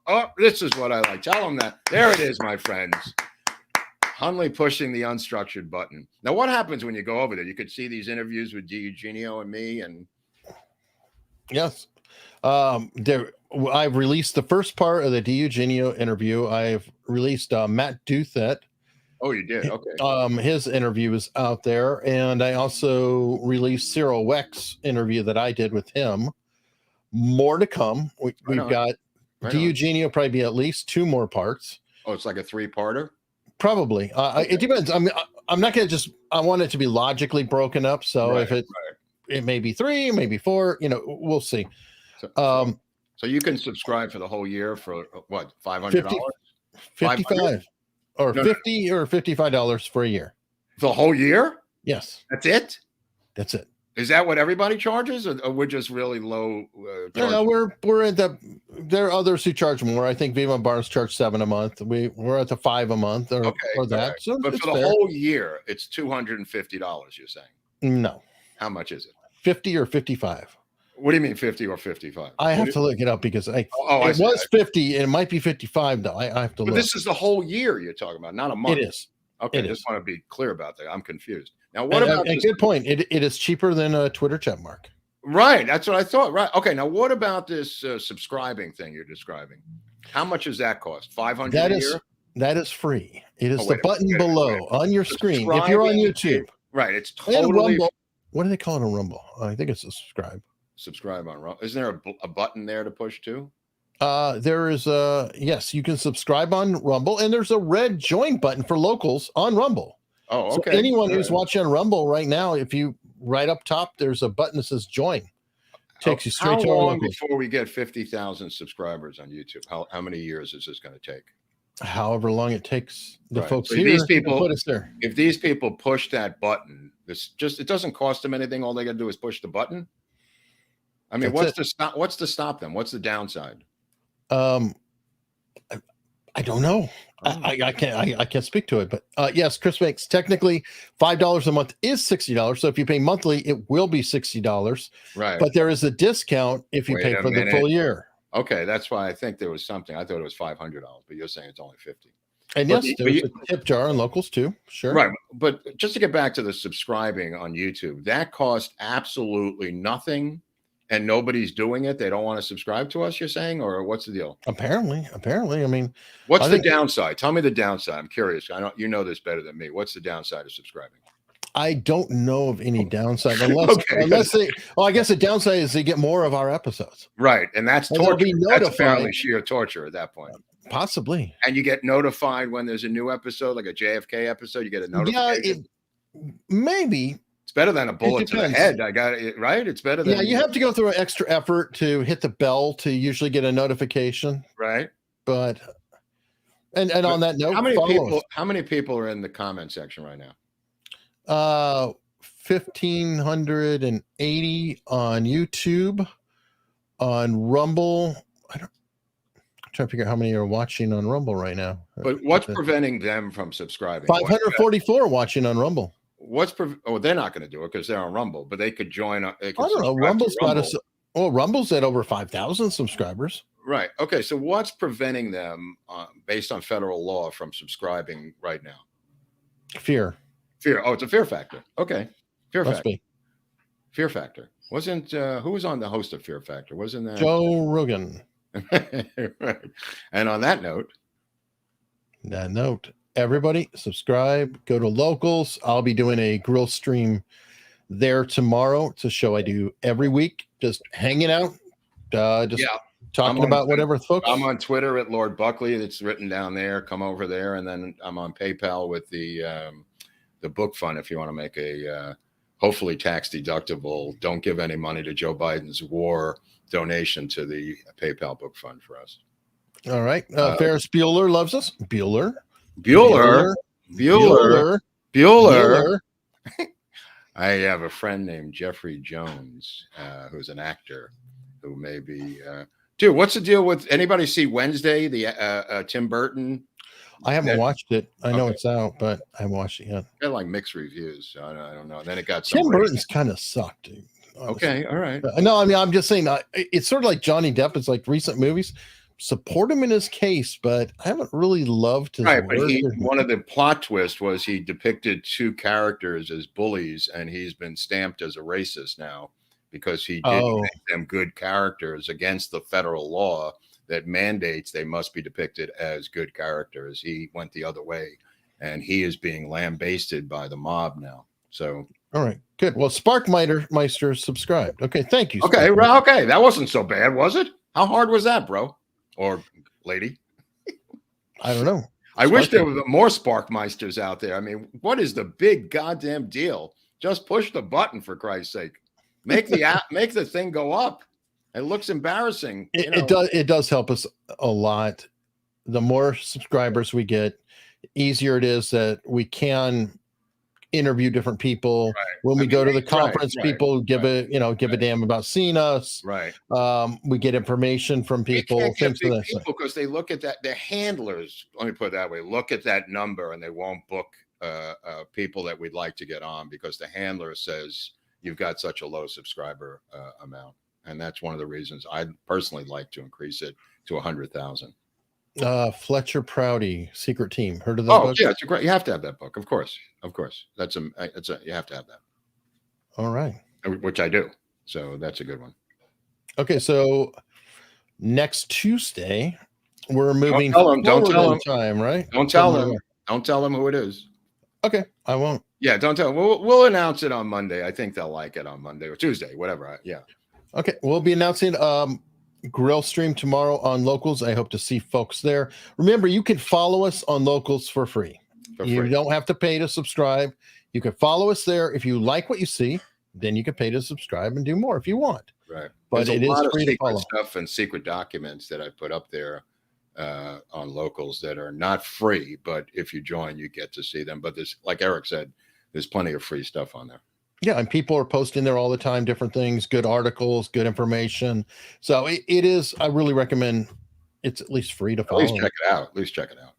Oh, this is what I like. Tell them that. There it is, my friends. Hunley pushing the unstructured button. Now, what happens when you go over there? You could see these interviews with Eugenio and me, and yes, I've released the first part of the Eugenio interview. I've released Matt Douthat. Oh, you did? Okay. His interview is out there, and I also released Cyril Weck's interview that I did with him. More to come. We've got Eugenio probably be at least 2 more parts. Oh, it's like a 3-parter. Probably. It depends. I'm not going to I want it to be logically broken up. So if it may be 3, maybe 4, we'll see. So you can subscribe for the whole year for what, $500? 55 or 50 or $55 for a year. The whole year? Yes. That's it? That's it. Is that what everybody charges, or we're just really low? No, we're at there are others who charge more. I think Viva Bars charge $7 a month. We're at the $5 a month or that. Right. So but for the whole year, it's $250. You're saying? No. How much is it? 50 or 55. What do you mean 50 or 55? I have to look it up because it was 50 and it might be 55 though. I have to look. But this is the whole year you're talking about, not a month. It is. Okay, I just want to be clear about that. I'm confused. Now, what about a good point? It is cheaper than a Twitter chat mark. Right. That's what I thought. Right. Okay. Now, what about this subscribing thing you're describing? How much does that cost? 500 a year? That is free. It is Oh, the wait a minute, button wait a minute, below wait a minute. on your screen. If you're on Subscribing YouTube, right. It's and totally Rumble. What do they call it on Rumble? I think it's a subscribe on Rumble. Isn't there a button there to push to? There is yes, you can subscribe on Rumble, and there's a red join button for locals on Rumble. Oh, okay. So anyone who's watching on Rumble right now, if you right up top, there's a button that says join. Takes you straight to our How long locals. before we get 50,000 subscribers on YouTube? How many years is this going to take? However long it takes the Right. folks So here these to people- put us there. If these people push that button, it doesn't cost them anything. All they got to do is push the button. I mean, That's what's to stop them? What's the downside? I don't know. I can't speak to it, but yes, Chris makes technically $5 a month is $60. So if you pay monthly, it will be $60. Right. But there is a discount if you Wait pay a for the minute. full year. Okay, that's why I think there was something. I thought it was $500, but you're saying it's only 50. And But yes, but there's you- a tip jar and locals too. Sure. Right. But just to get back to the subscribing on YouTube, that costs absolutely nothing and nobody's doing it. They don't want to subscribe to us, you're saying, or what's the deal? Apparently. I mean, What's I the think- downside? Tell me the downside. I'm curious. I don't, you know this better than me. What's the downside of subscribing? I don't know of any downside unless Okay. unless they. Well, I guess the downside is they get more of our episodes. Right. And that's And they'll torture. be That's notified. apparently sheer torture at that point. Possibly. And you get notified when there's a new episode, like a JFK episode, you get a Yeah, notification. maybe. It's better than a bullet to the depends. head. I got it right. It's better than Yeah, you have to go through an extra effort to hit the bell to usually get a notification. right. But and on that note, How many follow people? us. How many people are in the comment section right now? 1,580 on YouTube, on Rumble. I'm trying to figure out how many are watching on Rumble right now. But what's preventing them from subscribing? 544 watching on Rumble. They're not going to do it because they're on Rumble, but they could join. They could I don't know. subscribe to Rumble's got Rumble. us. Well, Rumble's at over 5,000 subscribers. Right. Okay. So what's preventing them, based on federal law, from subscribing right now? Fear. Fear. Oh, it's a fear factor. Okay. Fear Must factor. be. Fear factor. Wasn't who was on the host of Fear Factor? Wasn't that Joe Rogan. right. And on that note, everybody subscribe, go to locals. I'll be doing a grill stream there tomorrow. It's a show I do every week, just hanging out, just talking about whatever folks. I'm on Twitter at Lord Buckley. It's written down there. Come over there, and then I'm on PayPal with the book fund. If you want to make a hopefully tax deductible, don't give any money to Joe Biden's war donation to the PayPal book fund for us. All right. Ferris Bueller loves us. Bueller. I have a friend named Jeffrey Jones, who's an actor who may be. Dude, what's the deal with anybody see Wednesday, the Tim Burton? I haven't watched it. I know it's out, but I haven't watched it yet. Got like mixed reviews. So I don't know. And then it got Tim Burton's kind of sucked. Dude, okay. All right. No, I mean, I'm just saying it's sort of like Johnny Depp. It's like recent movies. Support him in his case, but I haven't really loved his right. But work. one of the plot twists was he depicted two characters as bullies, and he's been stamped as a racist now because he didn't make them good characters against the federal law that mandates they must be depicted as good characters. He went the other way, and he is being lambasted by the mob now. So, all right, good. Well, Sparkmeister subscribed. Okay, thank you. Okay, well, okay, that wasn't so bad, was it? How hard was that, bro or lady? I don't know. I wish there were more Sparkmeisters out there. I mean, what is the big goddamn deal? Just push the button, for Christ's sake. Make the app, make the thing go up. It looks embarrassing. It does help us a lot. The more subscribers we get, easier it is that we can interview different people. Right. When we go to the conference, people give a damn about seeing us. Right. We get information from people. Things of that sort. Because they look at that. The handlers, let me put it that way, look at that number and they won't book people that we'd like to get on because the handler says you've got such a low subscriber amount. And that's one of the reasons I'd personally like to increase it to 100,000. Fletcher Prouty, Secret Team. Heard of that book? Yeah, it's great. You have to have that book, of course. You have to have that. All right. Which I do. So that's a good one. Okay, so next Tuesday we're moving don't tell forward him. in time, right? Don't tell them. Don't tell them who it is. Okay, I won't. Yeah, don't tell them. We'll announce it on Monday. I think they'll like it on Monday or Tuesday, whatever. Yeah. Okay, we'll be announcing grill stream tomorrow on Locals. I hope to see folks there. Remember, you can follow us on Locals for free. You don't have to pay to subscribe. You can follow us there. If you like what you see, then you can pay to subscribe and do more if you want. Right. But There's it is free to follow. Stuff and secret documents that I put up there on Locals that are not free, but if you join, you get to see them. But there's, like Eric said, there's plenty of free stuff on there. Yeah, and people are posting there all the time, different things, good articles, good information. So it is, I really recommend it's at least free to follow. At least check it out.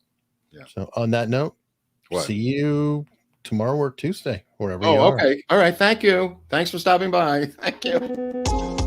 Yeah. So on that note, see you tomorrow or Tuesday, wherever you are. Okay. All right. Thank you. Thanks for stopping by. Thank you.